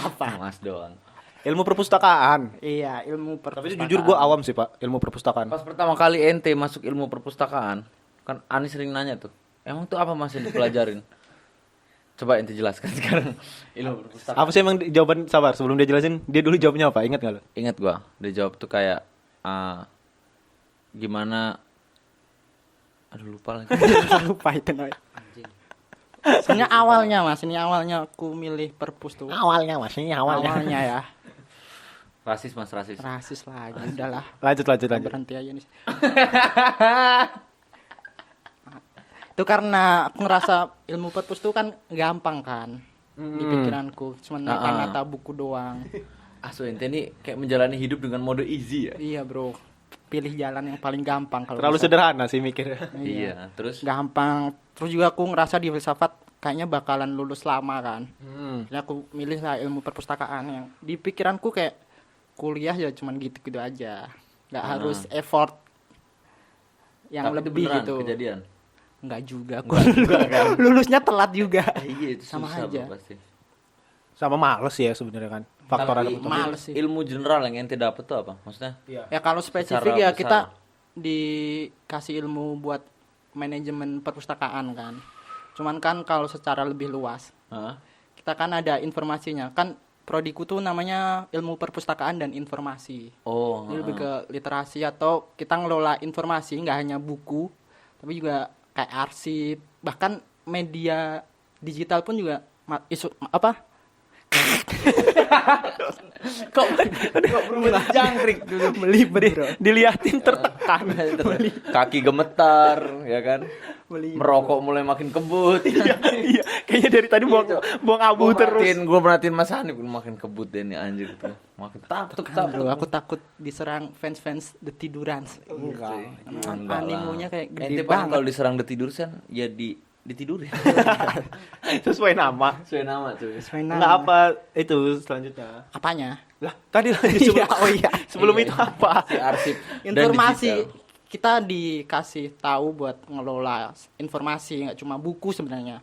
Apa? Mas doang. Ilmu perpustakaan. Iya, ilmu Tapi perpustakaan. itu jujur gua awam sih, Pak, ilmu perpustakaan. Pas pertama kali ente masuk ilmu perpustakaan, kan Ani sering nanya tuh, emang tuh apa Mas yang dipelajarin? Coba ente jelaskan sekarang ilmu perpustakaan. Apa sih emang jawaban, sabar sebelum dia jelasin, dia dulu jawabnya apa? Ingat nggak lo? Ingat gua, dia jawab tuh kayak gimana? Aduh lupa lagi. lupa itu Noy. Sebenarnya awalnya Mas, ini awalnya aku milih perpus tuh. Awalnya, Mas, ini Awalnya ya. Rasis Mas, rasis. Rasis lagi, udahlah. Lanjut. Berhenti aja nih. Itu karena aku ngerasa ilmu perpus tuh kan gampang kan di pikiranku, cuma nata buku doang. So ente ini kayak menjalani hidup dengan mode easy ya? Iya bro, pilih jalan yang paling gampang kalau Terlalu bisa. sederhana sih mikirnya. Iya. Terus Gampang. Terus juga aku ngerasa di filsafat kayaknya bakalan lulus lama kan. Jadi aku milih lah ilmu perpustakaan yang di pikiranku kayak kuliah ya cuman gitu-gitu aja. Nggak harus effort yang tapi itu lebih beneran gitu. kejadian. Enggak juga aku. Lulusnya telat juga. Iya itu Sama susah aja. bro, pasti. Sama males ya sebenarnya kan. Faktor ada Tapi betul. Males sih. ilmu general yang ente dapet tuh apa? Maksudnya? Ya kalau spesifik Secara ya besar. kita dikasih ilmu buat manajemen perpustakaan kan. Cuman kan kalau secara lebih luas, Hah? kita kan ada informasinya. Kan prodiku tuh namanya ilmu perpustakaan dan informasi. Oh, Ini lebih ke literasi atau kita ngelola informasi nggak hanya buku, tapi juga kayak arsip, bahkan media digital pun juga apa? kok berubah jangkrik dulu Melibet bro. Diliatin tertekan. kaki gemetar ya kan merokok mulai makin kebut Iya, kayaknya dari tadi buang abu terus. gue merhatiin Mas Hanif makin kebut deh nih anjir tuh makin takut Bro, aku takut diserang fans-fans The Tidurans. enggak Animonya kayak gede ente paling banget. kalau diserang detidur kan ya ditidurin Sesuai nama. sesuai nama cuy Sesuai nama. Enggak apa itu selanjutnya. Apanya? Lah, tadi lanjut sebelum, Iya, oh iya. sebelum Iya. itu apa? si arsip dan Informasi digital. kita dikasih tahu buat ngelola informasi, nggak cuma buku sebenarnya.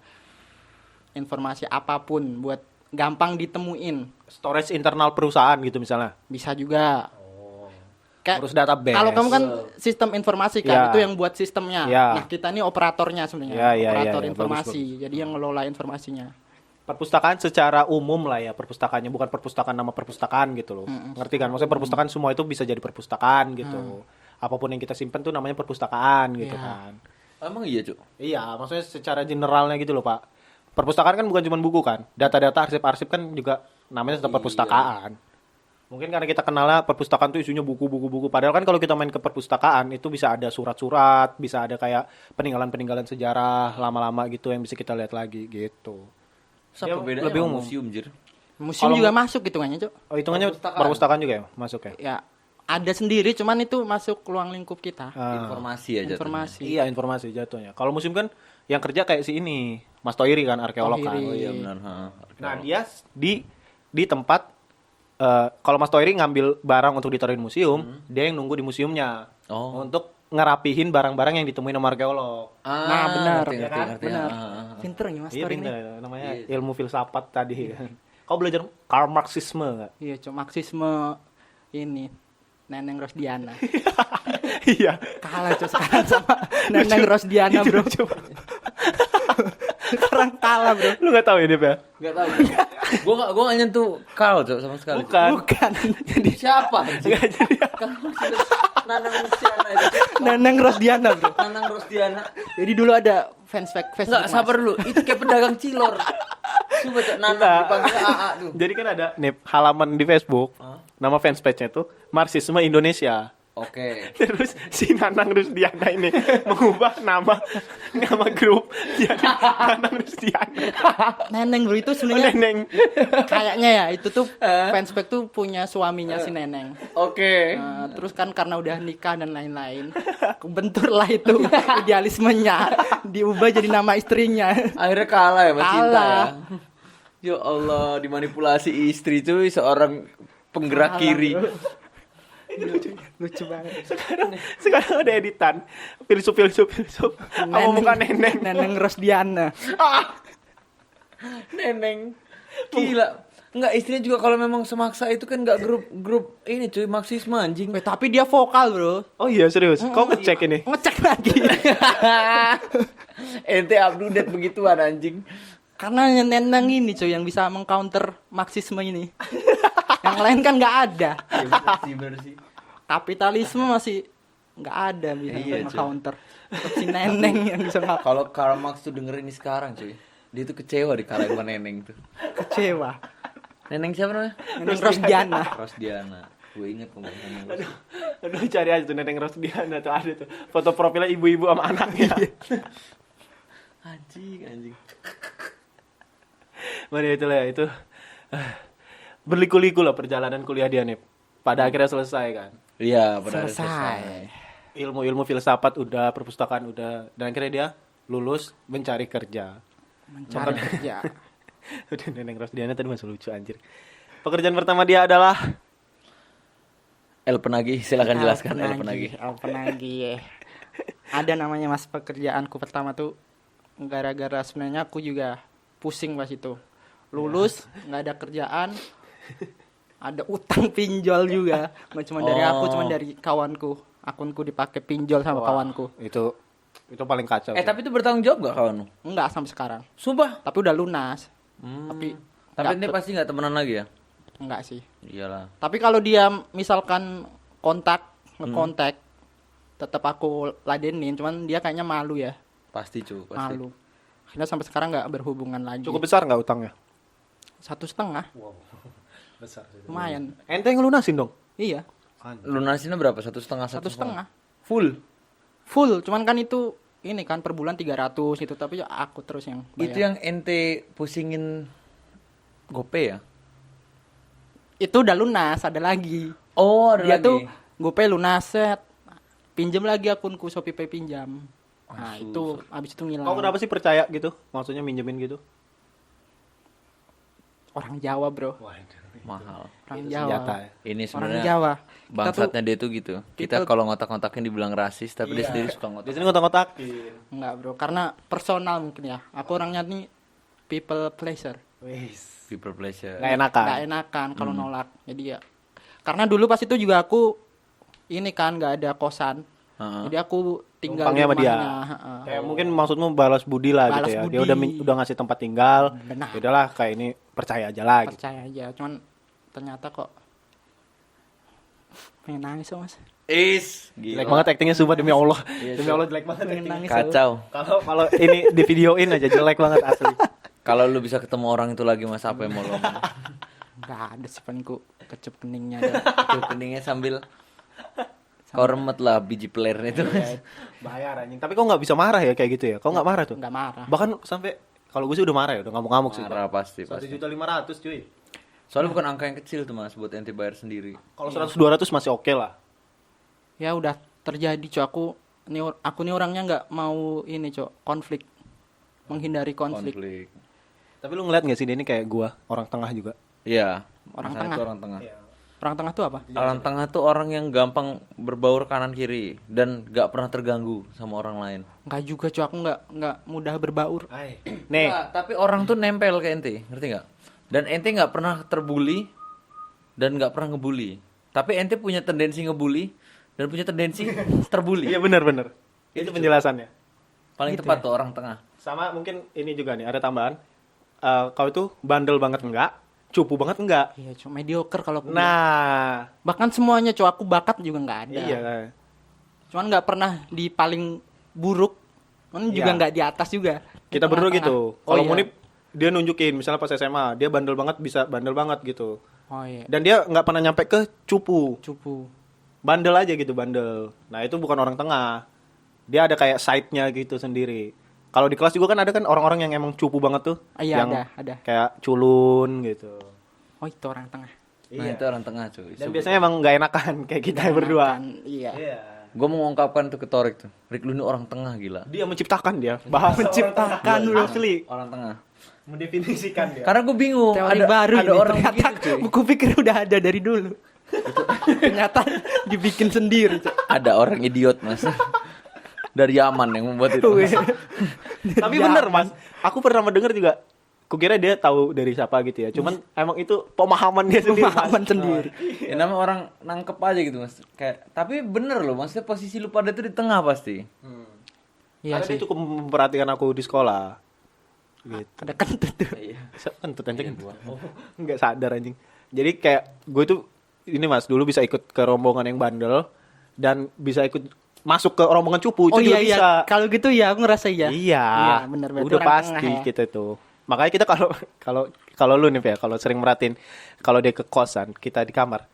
Informasi apapun buat gampang ditemuin. Storage internal perusahaan gitu misalnya. Bisa juga. Kayak Urus database. kalau kamu kan sistem informasi kan, Ya. itu yang buat sistemnya. Ya. Nah, kita ini operatornya sebenarnya. Ya, ya, Operator ya, ya. informasi. Bagus, Jadi yang ngelola informasinya. Perpustakaan secara umum lah ya, perpustakaannya bukan perpustakaan nama perpustakaan gitu loh. Ngerti kan? Maksudnya perpustakaan semua itu bisa jadi perpustakaan gitu. Apapun yang kita simpen tuh namanya perpustakaan gitu Ya. kan. emang iya cuy Iya, maksudnya secara generalnya gitu loh, Pak. Perpustakaan kan bukan cuma buku kan. Data-data arsip-arsip kan juga namanya tetap perpustakaan. Mungkin karena kita kenalnya perpustakaan tuh isinya buku-buku. Padahal kan kalau kita main ke perpustakaan itu bisa ada surat-surat, bisa ada kayak peninggalan-peninggalan sejarah lama-lama gitu yang bisa kita lihat lagi gitu. Apa Dia bedanya lebih sama umum. museum, Jir? Museum Kalau- juga masuk hitungannya, Cok. Oh, hitungannya Perpustakaan. perpustakaan juga ya masuk ya? Ya, ada sendiri cuman itu masuk ruang lingkup kita. Informasi aja. Informasi. Iya, informasi jatuhnya. Kalau museum kan yang kerja kayak si ini, Mas Toiri kan arkeolog kan. Tohiri. Oh iya benar, Nah, dia di tempat kalau Mas Toiri ngambil barang untuk ditaruhin museum, dia yang nunggu di museumnya. Oh. Untuk ngerapihin barang-barang yang ditemuin sama arkeolog. Nah, benar. Ngerti, Ya ngerti, kan? ngerti. Benar. Ah. Pinter nih Mas Iya, Tori pinter ini. ya, namanya Iya. ilmu filsafat tadi. Kau belajar Karl Marxisme nggak? Iya, Cok, Marxisme ini Neneng Rosdiana. Iya. Kalah Cok sekarang sama Neneng Rosdiana, Bro. Sekarang kalah, Bro. Lu nggak tahu ya, Dep ya? Enggak tahu. Gua enggak nyentuh Carl, Cok, sama sekali. Bukan. Bukan. Jadi siapa? Nggak, jadi Nanang Rosdiana itu. Neneng Rosdiana, Bro. Nanang Rosdiana. Jadi dulu ada fans Facebook. Enggak, sabar dulu. Itu kayak pedagang cilor. Coba Cok, Nanang Enggak. dipanggil AA tuh. Jadi kan ada nih halaman di Facebook, nama fanspage-nya tuh Marxisme Indonesia. Oke. Terus si Nanang Rusdiana ini mengubah nama grup jadi Nanang Rusdiana. Neneng, Bro, itu Oh, sebenarnya Neneng. kayaknya ya itu tuh fanspage tuh punya suaminya si Neneng. Oke. Nah, terus kan karena udah nikah dan lain-lain, kebenturlah itu idealismenya, diubah jadi nama istrinya. Akhirnya kalah ya Mas Cinta ya. Kalah. Ya Allah, dimanipulasi istri cuy seorang penggerak kiri. Lucu banget. Sekarang ada editan filsuf. Apa bukan Neneng? Neneng Rosdiana. Neneng. Gila. Enggak, istrinya juga kalau memang semaksa itu kan enggak grup ini cuy, Marxisme anjing. Tapi dia vokal, Bro. Oh iya serius. Kau ngecek ini? Ngecek lagi. Ente update begituan anjing. Karena Neneng ini cuy yang bisa mengcounter Marxisme ini. Yang lain kan nggak ada. Ya, bersih. Kapitalisme masih nggak ada bisa Iya, cuy. mengcounter. Tetap si Neneng yang bisa Kalau Karl Marx tuh dengerin ini sekarang cuy. Dia tuh kecewa dikalahin sama Neneng tuh. kecewa. Neneng siapa namanya? Neneng Rosdiana. Rosdiana. Gue inget ngomong. Aduh cari aja tuh Neneng Rusdiana tuh ada tuh. Foto profilnya ibu-ibu sama anaknya. Anjing. Mari itulah ya itu. Berliku-liku lah perjalanan kuliah dia nih. Pada akhirnya selesai kan. Iya, pada akhirnya Selesai. Ilmu-ilmu filsafat udah, perpustakaan udah, dan akhirnya dia lulus mencari kerja. Mencari kerja. Udah Neneng Rosdiana tadi masih lucu anjir. Pekerjaan pertama dia adalah El Penagih, silakan jelaskan El Penagih. Penagih ya. Ada namanya Mas, pekerjaanku pertama tuh gara-gara sebenarnya aku juga pusing pas itu. Lulus nggak ada kerjaan. Ada utang pinjol juga. Nggak cuma dari aku, cuma dari kawanku. Akunku dipakai pinjol sama kawanku. itu paling kacau. Tapi itu bertanggung jawab gak kawan lu? Enggak sampai sekarang. Sumpah. Tapi udah lunas. Tapi Tapi ini pasti gak temenan lagi ya? enggak sih. Iyalah. Tapi kalau dia misalkan ngekontak, tetap aku ladenin. Cuman dia kayaknya malu ya, Pasti cu, pasti. malu. Akhirnya sampai sekarang nggak berhubungan lagi. Cukup besar nggak utangnya? 1,5, Besar. lumayan. Ente yang lunasin dong. Iya, Lunasinnya berapa? 1,5? 1,5. Full? Full. Cuman kan itu ini kan per bulan 300 gitu. Tapi ya aku terus yang bayar. Itu yang ente pusingin GoPay ya? Itu udah lunas, ada lagi. Oh, ada Dia lagi. tuh GoPay lunas set. Pinjam lagi akunku Shopee pinjam. Nah, itu habis itu ngilang. Kau kenapa sih percaya gitu? Maksudnya minjemin gitu? Orang Jawa, Bro. Mahal. Orang Itu Jawa. senjata ya. Ini Orang sebenarnya Jawa. Kita tuh bangsatnya dia tuh gitu. Kita kalau ngotak-ngotakin dibilang rasis, tapi dia sendiri suka Di ngotak. sini ngotak-ngotakin. enggak, Bro. Karena personal mungkin ya. Aku orangnya nih people pleasure. Wis. People pleasure. Nggak enakan. Nggak enakan kalau nolak. Jadi ya. Karena dulu pas itu juga aku ini kan nggak ada kosan. Heeh. Jadi aku tinggal Numpangnya di sama dia. rumahnya. Heeh. Kayak mungkin maksudmu balas budi lah Balas gitu ya. budi. Dia udah ngasih tempat tinggal. Benar. Ya udahlah kayak ini percaya aja lah gitu. Percaya aja. Cuman ternyata kok pengen nangis loh, Mas. Jelek banget actingnya sumpah demi Allah. Demi Allah jelek banget Pengen actingnya. nangis. Kacau. Kalau ini di videoin aja jelek banget asli. Kalau lu bisa ketemu orang itu lagi mas, apa yang mau lo omongin? Enggak ada sih panku kecup keningnya ada. Tuh keningnya sambil kau remet lah biji pelernya itu. Bayar anjing. Tapi kok nggak bisa marah ya kayak gitu ya? Kau nggak marah tuh? Enggak marah. Bahkan sampai kalau gue sih udah marah ya, udah ngamuk-ngamuk sih. Marah pasti. 1.500.000 cuy. Soalnya bukan angka yang kecil tuh mas buat ente bayar sendiri. Kalau 100-200 masih oke lah. Ya udah terjadi, Cok. Aku nih orangnya nggak mau ini, Cok, konflik. Menghindari konflik. Tapi lu ngeliat nggak sih dia ini kayak gua, orang tengah juga? Iya. Orang masalah tengah. itu orang tengah. Orang tengah tuh apa? Orang tengah tuh orang yang gampang berbaur kanan kiri dan gak pernah terganggu sama orang lain. Enggak juga, Cok. Aku nggak mudah berbaur. Nih, Nah, tapi orang tuh nempel ke ente, ngerti nggak? Dan ente nggak pernah terbuli dan nggak pernah ngebully. Tapi ente punya tendensi ngebully dan punya tendensi terbully. iya benar-benar. Itu penjelasannya. Paling Gitu tepat ya? tuh orang tengah. Sama mungkin ini juga nih, ada tambahan. Kau itu bandel banget enggak? Cupu banget enggak? Iya, Cok. Mediocre kalau aku. Nah, Bahkan semuanya, Cok. Aku bakat juga nggak ada. iya. Cuman nggak pernah di paling buruk. Cuman juga Iya. nggak di atas juga. Kita Di berdua tengah-tengah. gitu. Oh, Kalau iya. Munib dia nunjukin misalnya pas SMA, dia bandel banget bisa bandel banget gitu. Oh iya. Dan dia nggak pernah nyampe ke cupu. Cupu. Bandel aja gitu, bandel. Nah, itu bukan orang tengah. Dia ada kayak side-nya gitu sendiri. Kalau di kelas juga kan ada kan orang-orang yang emang cupu banget tuh. Iya, yang ada. kayak culun gitu. Oh, itu orang tengah. Nah itu orang tengah cuy. Dan biasanya emang nggak enakan kayak kita berdua. Kan, iya. Gue mau mengungkapkan tuh ke Torik tuh. Rick lu ini orang tengah gila. Dia menciptakan dia. Bahasa Menciptakan dulu. Asli. Orang tengah. Mendefinisikan dia. Karena gue bingung. Teori ada baru ada ini. orang Ternyata begitu cuy. Aku pikir udah ada dari dulu. Ternyata dibikin sendiri, Cok. Ada orang idiot mas. Dari Yaman yang membuat itu. Mas. Tapi bener mas, aku pernah mendengar juga. Kukira dia tahu dari siapa gitu ya. Cuman emang itu pemahaman dia sendiri. Pemahaman Mas. sendiri. Ya nama orang nangkep aja gitu mas. Kayak tapi bener loh maksudnya posisi lu pada tuh di tengah pasti. Iya Karena sih. dia cukup memperhatikan aku di sekolah. Gitu. Ada kentut tuh. Iya. Kentut anjing. Nggak sadar anjing. Jadi kayak gue tuh ini mas dulu bisa ikut ke rombongan yang bandel dan bisa ikut masuk ke rombongan cupu Oh itu juga iya bisa. iya. Kalau gitu ya aku ngerasa iya. Iya, benar benar. udah pasti kita tuh. Makanya kita kalau lu nih ya, kalau sering merhatiin kalau dia ke kosan, kita di kamar,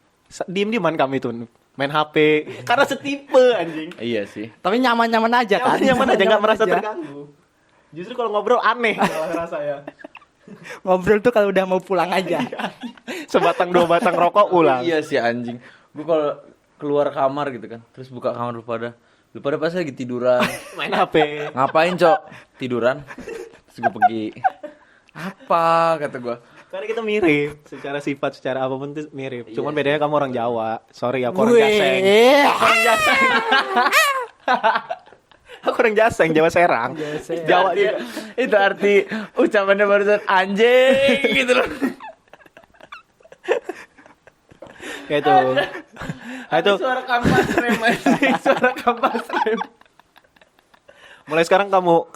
diem-dieman kami tuh main HP karena setipe anjing. Iya sih. Tapi nyaman-nyaman aja kan. Nyaman aja nggak merasa aja. terganggu. Justru kalau ngobrol aneh malah rasanya. Ngobrol tuh kalau udah mau pulang aja. Sebatang dua batang rokok ulang. Iya sih anjing. Gue kalau keluar kamar gitu kan, terus buka kamar lu pada pasti lagi tiduran. Main HP. Ngapain cok? Tiduran. Terus gue pergi. Apa kata gue? Karena kita mirip, secara sifat, secara apapun tuh mirip. Cuman bedanya kamu orang Jawa. Sorry, aku orang Gue. Jaseng. Aku orang Jaseng, Jawa Serang. Jawa juga. Itu arti ucapannya barusan anjing gitu loh. Kayak itu. Nah, itu Suara kampas rem. suara kampas rem. Mulai sekarang kamu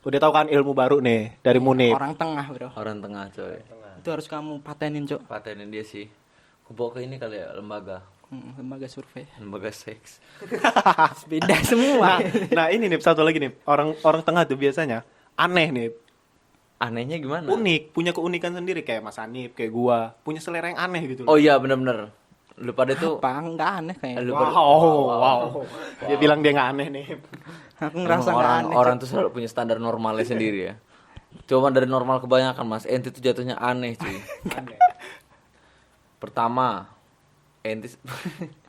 udah tahu kan ilmu baru nih dari Munib. Orang tengah, Bro. Orang tengah coy. Itu harus kamu patenin, Cok. Patenin dia sih. Gue bawa ke ini kali ya lembaga Lembaga survei. seks. Beda semua. Nah, ini nih satu lagi nih. Orang tengah tuh biasanya aneh nih. Anehnya gimana? Unik, punya keunikan sendiri kayak Mas Hanif, kayak gua, punya selera yang aneh gitu loh. Oh iya benar-benar. Lu pada tuh Apa enggak aneh kayaknya. Lu pada- Wow. Dia bilang dia nggak aneh nih. Aku ngerasa emang enggak orang aneh. orang tuh selalu punya standar normalnya sendiri ya. Cuma dari normal kebanyakan mas. Ente tuh jatuhnya aneh cuy. Pertama, ente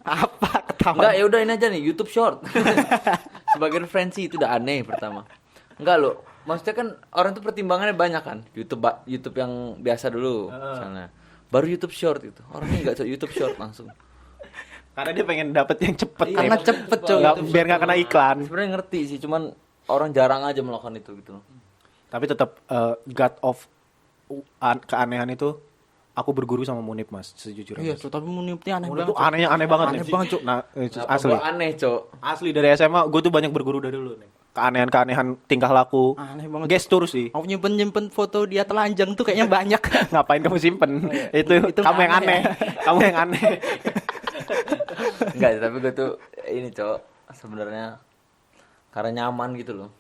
Apa ketawa? enggak ya udah ini aja nih YouTube Short. Sebagai referensi itu udah aneh pertama. Enggak lo, maksudnya kan orang tuh pertimbangannya banyak kan. YouTube yang biasa dulu misalnya. Baru YouTube Short itu. Orangnya enggak YouTube Short langsung. Karena dia pengen dapet yang cepet. Karena Nip. cepet, Cok. Biar nggak kena iklan. Sebenarnya ngerti sih, cuman orang jarang aja melakukan itu gitu loh. Tapi tetap God of keanehan itu aku berguru sama Munib mas sejujurnya. Iya, Cok, tapi Munibnya aneh Munib banget. tuh anehnya aneh banget. Aneh Nip. banget, Cok. Nah, itu Kenapa asli. gua aneh, Cok? Asli dari SMA gue tuh banyak berguru dari dulu nih. Keanehan tingkah laku. Aneh banget. Gestur sih. Aku nyimpen foto dia telanjang tuh kayaknya banyak. Ngapain kamu simpen? Itu kamu yang aneh aneh. Kamu yang aneh. Enggak, tapi gue tuh ini cowok sebenarnya karena nyaman gitu loh.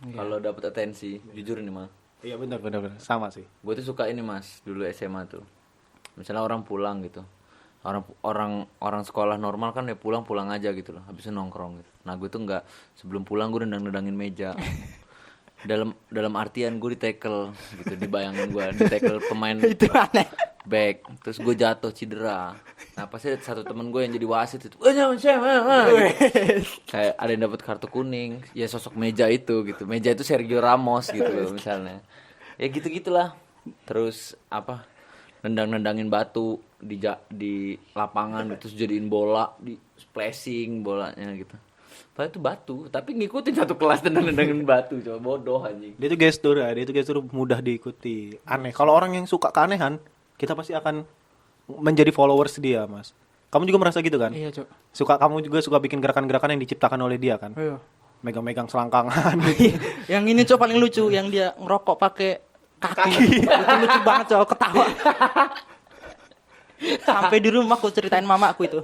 Kalau dapat atensi, jujur ini mah. Iya benar sama sih. Gue tuh suka ini mas, dulu SMA tuh. Misalnya orang pulang gitu. Orang sekolah normal kan ya pulang aja gitu loh. Habisnya nongkrong gitu. Nah, gue tuh enggak, sebelum pulang gue nendang-nendangin meja. dalam artian gue ditekel gitu, dibayangin gue ditekel pemain Itu aneh. back, terus gue jatuh cedera. Nah pasti ada satu temen gue yang jadi wasit itu, kayak ada yang dapat kartu kuning, ya sosok meja itu gitu. Meja itu Sergio Ramos gitu loh misalnya, ya gitu gitulah. Terus apa, nendangin batu di lapangan, terus jadiin bola, di splashing bolanya gitu. Padahal itu batu, tapi ngikutin satu kelas nendangin batu, coba bodoh anjing. Dia itu gestur mudah diikuti. Aneh. Kalau orang yang suka keanehan, kita pasti akan menjadi followers dia, Mas. Kamu juga merasa gitu kan? Iya, Cok. Kamu juga suka bikin gerakan-gerakan yang diciptakan oleh dia kan? Iya. Megang-megang selangkangan. Yang ini Cok paling lucu, yang dia ngerokok pakai kaki. Itu lucu banget Cok, ketawa. Sampai di rumah aku ceritain mamaku itu.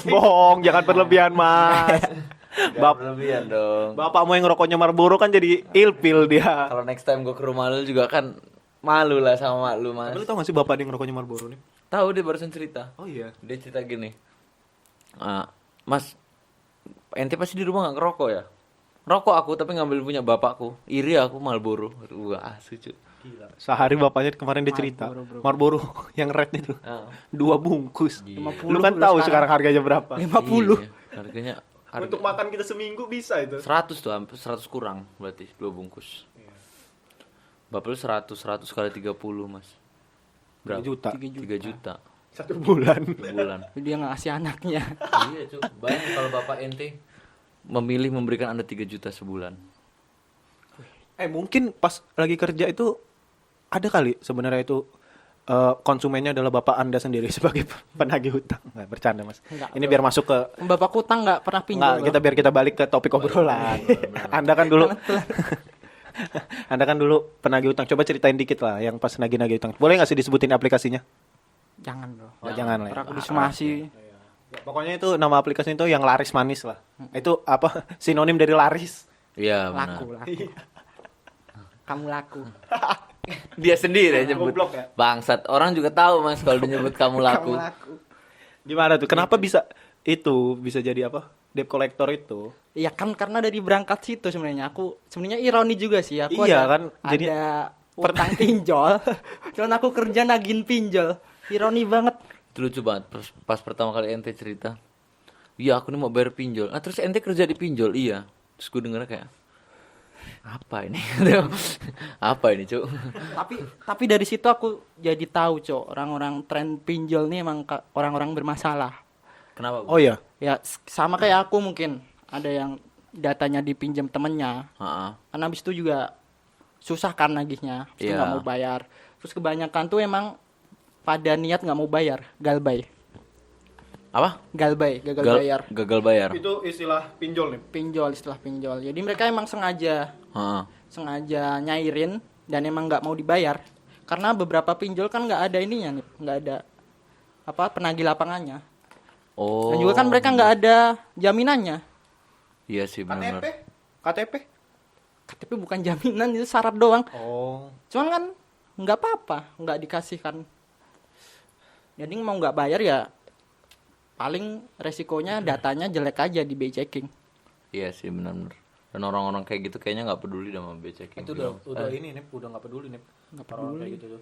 Bohong, jangan berlebihan, Mas. Berlebihan dong. Bapakmu yang ngerokoknya Marlboro kan jadi ilpil dia. Kalau next time gue ke rumah lu juga kan malu lah sama mak lu, Mas. Tapi lu tau gak sih bapak dia ngerokoknya Marlboro nih? Tahu, dia barusan cerita. Oh iya. Dia cerita gini. Mas, ente pasti di rumah gak ngerokok ya? Rokok aku tapi ngambil punya bapakku. Iri aku Marlboro. Wah, lucu. Gila. Sehari bapaknya kemarin dia cerita Marlboro yang red itu. 2 bungkus. 50 Lu kan tahu sekarang harganya berapa? 50. Iya, harganya Untuk makan kita seminggu bisa itu. 100 tuh, hampir 100 kurang berarti 2 bungkus. Bapak lu 100 kali 30, Mas. 3 juta. 3 juta. 1 bulan. Sebulan. Dia ngasih anaknya. Iya, Cuk. Bayangin kalau bapak ente memilih memberikan Anda 3 juta sebulan. Mungkin pas lagi kerja itu ada kali sebenarnya itu konsumennya adalah bapak Anda sendiri sebagai penagih hutang. Nggak, bercanda, Mas. Enggak, Ini biar masuk ke Bapakku utang nggak pernah pinjam. Nggak, biar kita balik ke topik obrolan. Anda kan dulu Anda kan dulu penagih hutang. Coba ceritain dikit lah yang pas nagih-nagih hutang. Boleh nggak sih disebutin aplikasinya? Jangan bro. Jangan lah. Ntar aku disumasi. Ya, pokoknya itu nama aplikasi itu yang laris manis lah. Itu apa? Sinonim dari laris. Iya, benar. Laku. Kamu laku. Dia sendiri yang nyebut. Goblok ya? Bangsat. Orang juga tahu, Mas, kalau dia nyebut kamu laku. Gimana tuh? Kenapa bisa jadi apa? Debt collector itu? Iya kan karena dari berangkat situ sebenarnya aku sebenarnya ironi juga sih aku Iya ada, kan, jadi- ada utang pinjol. Cuman aku kerja nagin pinjol. Ironi banget. Itu lucu banget. Pas pertama kali ente cerita, iya aku nih mau bayar pinjol. Terus ente kerja di pinjol? Iya. Terus gue dengernya kayak, apa ini? Apa ini, Cuk? Tapi dari situ aku jadi tahu, Cok, orang-orang tren pinjol nih emang orang-orang bermasalah. Kenapa? Oh iya. Ya sama kayak aku mungkin ada yang datanya dipinjam temennya. Heeh. Karena habis itu juga susah kan nagihnya, habis itu Iya. nggak mau bayar. Terus kebanyakan tuh emang pada niat nggak mau bayar, galbay, Apa? gagal bayar. Gagal bayar. Itu istilah pinjol nih. Pinjol, istilah pinjol. Jadi mereka emang sengaja Heeh. nyairin dan emang nggak mau dibayar. Karena beberapa pinjol kan nggak ada ininya nih, nggak ada apa penagih lapangannya. Oh. Dan juga kan mereka nggak ada jaminannya. Iya sih benar. KTP? KTP bukan jaminan, itu syarat doang. Oh. Cuman kan nggak apa-apa, nggak dikasih kan. Jadi mau nggak bayar ya paling resikonya datanya jelek aja di BI checking. Iya sih benar-benar. Dan orang-orang kayak gitu kayaknya nggak peduli sama checking. Itu udah ini nih, udah nggak peduli nih. Nggak Orang kayak gitu tuh.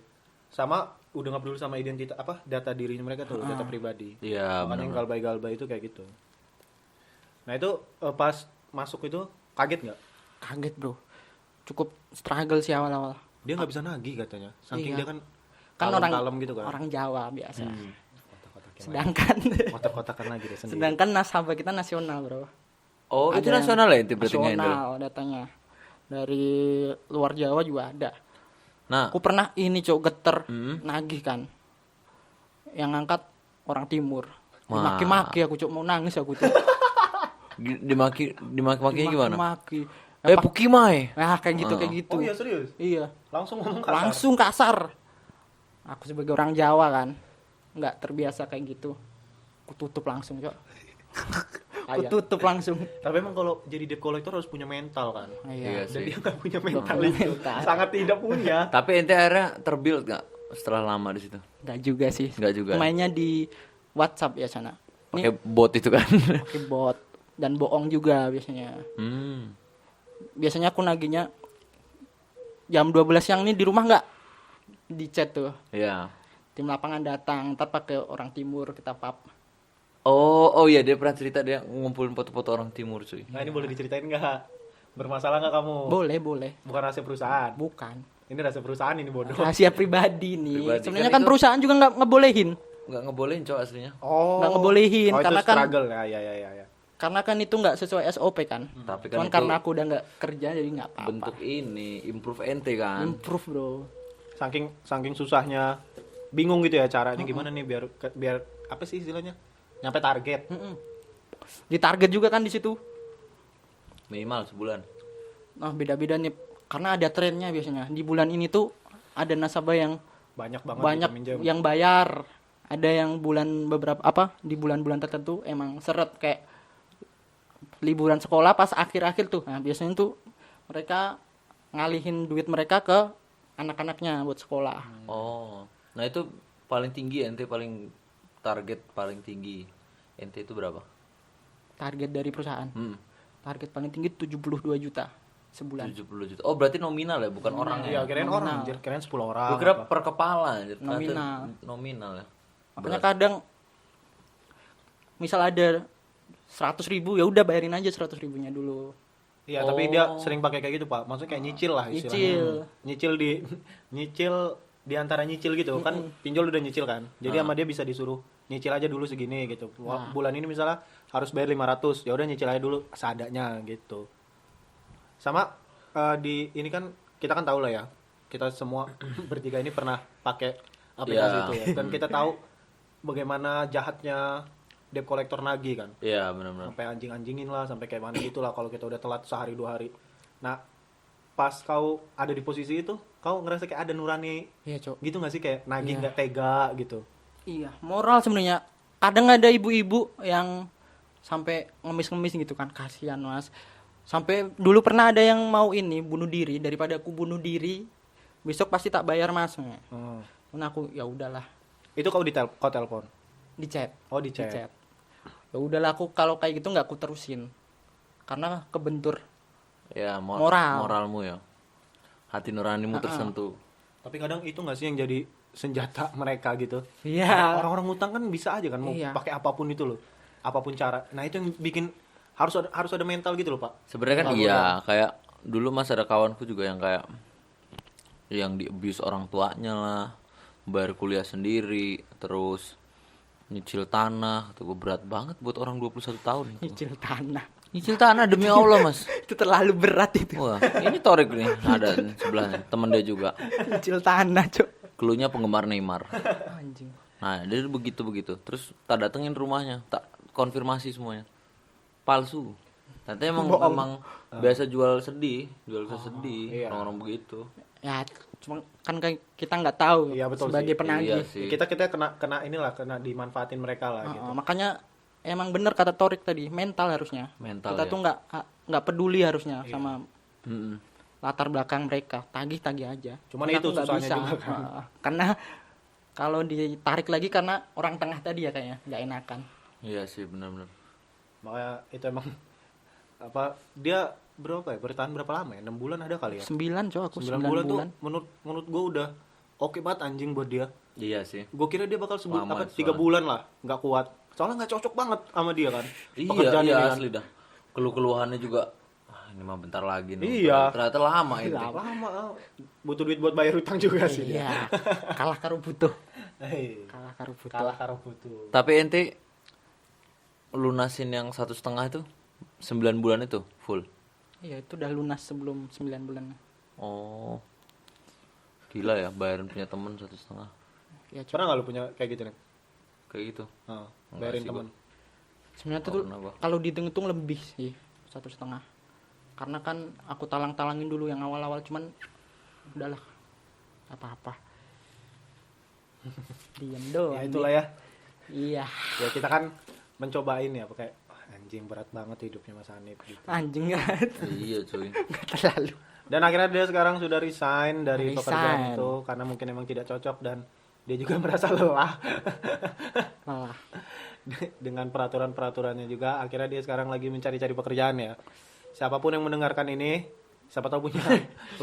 Sama udah nggak peduli sama identitas apa data dirinya mereka tuh, data pribadi. Iya, Makanya yang galbay-galbay itu kayak gitu. Nah itu pas masuk itu kaget nggak? Kaget bro, cukup struggle sih awal-awal. Dia nggak bisa nagih katanya, saking Iya. dia kan Kan kalem gitu kan. orang Jawa biasa. Kotak-kotakin Sedangkan kotak-kotakan lagi dia sendiri. sedangkan nasabah kita nasional bro. Oh, itu Ada nasional ya inti berarti handle. nasional datanya. Dari luar Jawa juga ada. Nah, Aku pernah ini cok geter Hmm. nagih kan. Yang ngangkat orang timur. Wah. Dimaki-maki aku cok mau nangis aku tuh. dimaki-makinya gimana? Dimaki. Pukimai. Nah kayak gitu kayak gitu. Oh iya serius? Iya. Langsung ngomong kasar. Langsung kasar. Aku sebagai orang Jawa kan nggak terbiasa kayak gitu. Aku tutup langsung cok. Aku tutup langsung. Tapi emang kalau jadi debt collector harus punya mental kan. Iya Iya. Dan sih. dia nggak punya mental punya itu. mental. Sangat tidak punya. Tapi ente akhirnya terbuild nggak setelah lama di situ? Enggak juga sih. Enggak juga. Mainnya di WhatsApp ya sana. Pakai bot itu kan. Pakai bot dan bohong juga biasanya. Biasanya aku naginya jam 12 siang nih di rumah nggak? Di chat tuh. Iya. Tim lapangan datang, ntar pakai orang timur kita pap. Oh iya, dia pernah cerita dia ngumpulin foto-foto orang timur cuy. Nah, ini boleh diceritain nggak? Bermasalah nggak kamu? Boleh. Bukan rahasia perusahaan. Bukan. Ini rahasia perusahaan ini bodoh. Rahasia pribadi nih. Pribadi. Sebenarnya Kan kan itu- perusahaan juga nggak ngebolehin. Nggak ngebolehin cowok aslinya. Oh. Nggak ngebolehin, Oh, karena itu kan- struggle ya. Karena kan itu nggak sesuai SOP kan. Tapi kan Cuman itu karena aku udah nggak kerja jadi nggak apa-apa. bentuk ini improve ente kan. Improve bro. Saking susahnya, bingung gitu ya caranya gimana nih biar apa sih istilahnya? Nyampe target. Di target juga kan di situ. Minimal sebulan. Nah beda-beda nih. Karena ada trennya biasanya. Di bulan ini tuh ada nasabah yang Banyak banget banyak gitu minjem. yang bayar. Ada yang bulan beberapa di bulan-bulan tertentu emang seret kayak liburan sekolah pas akhir-akhir tuh. Nah, biasanya tuh mereka ngalihin duit mereka ke anak-anaknya buat sekolah. Oh. Nah, itu paling tinggi ente paling target paling tinggi. Ente itu berapa? Target dari perusahaan. Hmm. Target paling tinggi 72 juta sebulan. 70 juta. Oh, berarti nominal ya, bukan orang Iya, ya. kirain Nominal. orang anjir, kirain 10 orang. Gue kira apa. per kepala anjir. Ternyata Nominal. Nominal ya. Makanya kadang misal ada 100.000 ya udah bayarin aja 100.000-nya dulu. Iya, tapi dia sering pakai kayak gitu, Pak. Maksudnya kayak nyicil lah istilahnya. Nyicil di antara nyicil gitu. Kan pinjol udah nyicil kan. Jadi sama dia bisa disuruh nyicil aja dulu segini gitu. Bulan ini misalnya harus bayar 500. Ya udah nyicil aja dulu seadanya gitu. Sama di ini kan kita kan tahu lah ya. Kita semua bertiga ini pernah pakai aplikasi Iya. itu ya. Dan kita tahu bagaimana jahatnya debt collector nagih kan. Iya, benar-benar. Sampai anjing-anjingin lah, sampai kayak mana gitu lah kalau kita udah telat sehari 2 hari. Nah, pas kau ada di posisi itu, kau ngerasa kayak ada nurani Iya, Cok. gitu nggak sih, kayak nagih Iya. nggak tega gitu. Iya, moral sebenarnya. Kadang ada ibu-ibu yang sampai ngemis-ngemis gitu kan, kasihan Mas. Sampai dulu pernah ada yang mau ini bunuh diri, daripada aku bunuh diri, besok pasti tak bayar Mas. Nah, aku ya udahlah, Itu kau kau telepon. di chat. Oh, di chat. Ya udahlah, aku kalau kayak gitu nggak aku terusin. Karena kebentur. Ya, Moral. moralmu ya. Hati nuranimu tersentuh. Tapi kadang itu nggak sih yang jadi senjata mereka gitu. Iya. Orang-orang utang kan bisa aja kan mau Iya. pakai apapun itu loh. Apapun cara. Nah, itu yang bikin harus ada mental gitu loh, Pak. Sebenarnya kan iya, kayak dulu Mas ada kawanku juga yang kayak yang di abuse orang tuanya lah, bayar kuliah sendiri, terus nyicil tanah, itu berat banget buat orang 21 tahun itu. Nyicil tanah. Nyicil tanah demi Allah, Mas. Itu terlalu berat itu. Wah, ini Torik nih, ada sebelahnya, temen dia juga. Nyicil tanah, Cok. Keluhnya penggemar Neymar. Anjing. Nah, dia begitu-begitu. Terus tak datengin rumahnya, tak konfirmasi semuanya. Palsu. Ternyata emang biasa jual sedih, iya. orang-orang begitu. Ya, cuma kan kita nggak tahu Iya, betul sebagai sih. penagih. Iya sih. Kita kena inilah, kena dimanfaatin mereka lah gitu. Makanya emang bener kata Torik tadi, mental harusnya. Mental, Kita ya. tuh nggak peduli harusnya sama Mm-mm. latar belakang mereka, tagih aja. Cuman Karena itu aku nggak susahnya bisa. juga kan. Karena kalau ditarik lagi karena orang tengah tadi ya kayaknya nggak enakan. Iya sih, benar-benar. Makanya itu emang apa dia berapa ya? Bertahan berapa lama ya? 6 bulan ada kali ya? 9 Cok, aku 9 9 bulan, bulan. tuh menurut gue udah oke banget anjing buat dia. Iya sih. Gue kira dia bakal Lama 3 soalnya. bulan lah, nggak kuat. Soalnya nggak cocok banget sama dia kan. Iya, Pekerjaan iya ini kan. asli dah. Keluh-keluhannya juga ini mah bentar lagi nih. Iya. Ternyata lama itu. Lama, butuh duit buat bayar utang juga sih dia. Iya. Kalah karo butuh. Hei, Kalah karo butuh. kalah karo butuh. Tapi ente lunasin yang 1,5 itu 9 bulan itu full. Iya, itu udah lunas sebelum 9 bulan. Oh. Gila ya, bayaran punya temen 1,5. Ya, Cok. Pernah nggak lu punya kayak gitu nih? Kayak gitu. Bayarin sih, temen. Sebenarnya Nggak tuh pernah gua. kalau dihitung-hitung lebih sih 1,5. Karena kan aku talang-talangin dulu yang awal-awal, cuman udahlah apa-apa. Diam doang. Ya itulah ya. Iya. Ya kita kan mencobain ya pakai anjing berat banget hidupnya Mas Hanif gitu. Anjing kan. Iya cuy. Enggak terlalu. Dan akhirnya dia sekarang sudah resign dari pekerjaan Resign. itu karena mungkin emang tidak cocok dan dia juga merasa lelah. Malah. Dengan peraturan-peraturannya juga akhirnya dia sekarang lagi mencari-cari pekerjaan ya. Siapapun yang mendengarkan ini, siapa tahu punya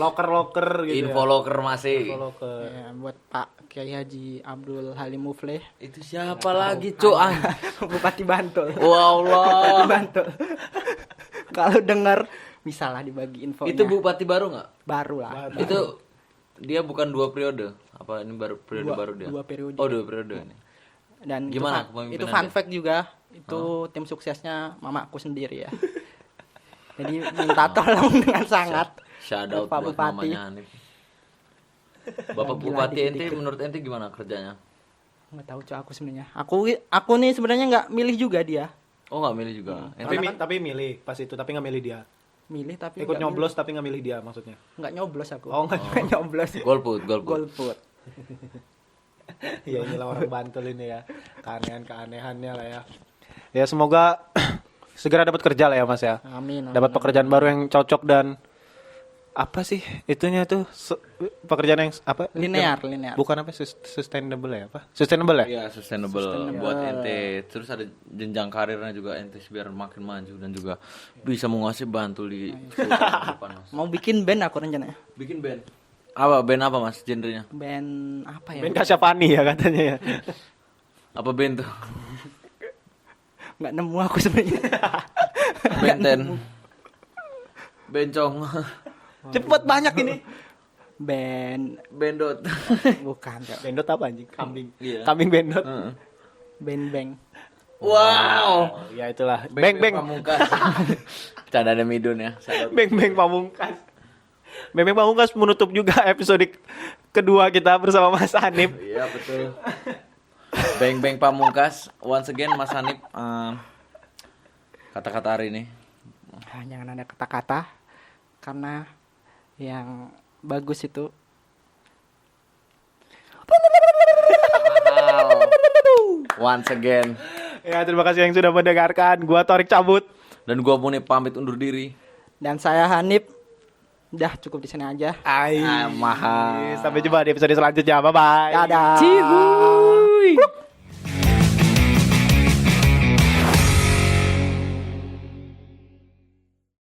loker-loker gitu Info ya. loker masih. Info loker. Ya, buat Pak Kiai Haji Abdul Halim Mufleh, Itu siapa lagi, Cuk? Bupati Bantul. Wow, Bupati Bantul. Kalau dengar misalnya dibagi infonya. Itu bupati baru nggak? Baru lah. Itu dia bukan 2 periode. Apa ini baru periode baru dia? 2 periode. Oh, 2 periode ini. Dan Gimana itu kepemimpinan fun dia? fact juga. Itu tim suksesnya mamaku sendiri ya. Jadi minta tolong dengan sangat. Shout out Pak buat Bupati. mamanya Hanif. Bapak Gila, Bupati ente dikit-dikit. menurut ente gimana kerjanya? Nggak tahu Cok, aku sebenarnya. Aku nih sebenarnya nggak milih juga dia. Oh, nggak milih juga. Tapi, Ente tapi milih pas itu tapi nggak milih dia. Milih tapi Ikut nggak nyoblos tapi nggak milih dia maksudnya. nggak nyoblos aku. Oh, nggak Nggak nyoblos. golput. Golput. Ya inilah orang Bantul ini ya. Keanehan-keanehannya lah ya. Ya semoga segera dapat kerja lah ya Mas ya. Amin. Dapat pekerjaan baru yang cocok dan apa sih itunya tuh pekerjaan yang apa? Linear. Bukan apa sustainable ya apa? Sustainable ya? Iya, sustainable buat ente. Terus ada jenjang karirnya juga ente biar makin maju dan juga bisa menguasai Bantul di depan, Mas. Mau bikin band aku rencananya. Bikin band. Apa band apa, Mas, genrenya? Band apa ya? Ben Kasyafani ya katanya ya. Apa band tuh? Nggak nemu aku sebenarnya. Benten. Bencong. Cepet banyak ini. Band Bendot. bukan Cok. Bendot apa anjing? Kambing. Iya. Kambing bendot. Heeh. Band. Wow. Oh, ya itulah. Beng beng. Pamungkas. Canda ada Midun ya. Beng beng pamungkas. Beng beng pamungkas menutup juga episode kedua kita bersama Mas Hanif. Iya, betul. Beng Pamungkas. Once again Mas Hanif, kata-kata hari ini. Jangan ada kata-kata karena yang bagus itu Once again. Ya terima kasih yang sudah mendengarkan. Gua Torik cabut. Dan gua Muni pamit undur diri. dan saya Hanif. Udah cukup di sini aja. Ai. Mahal. Sampai jumpa di episode selanjutnya. Bye bye. Dadah. Cihuy.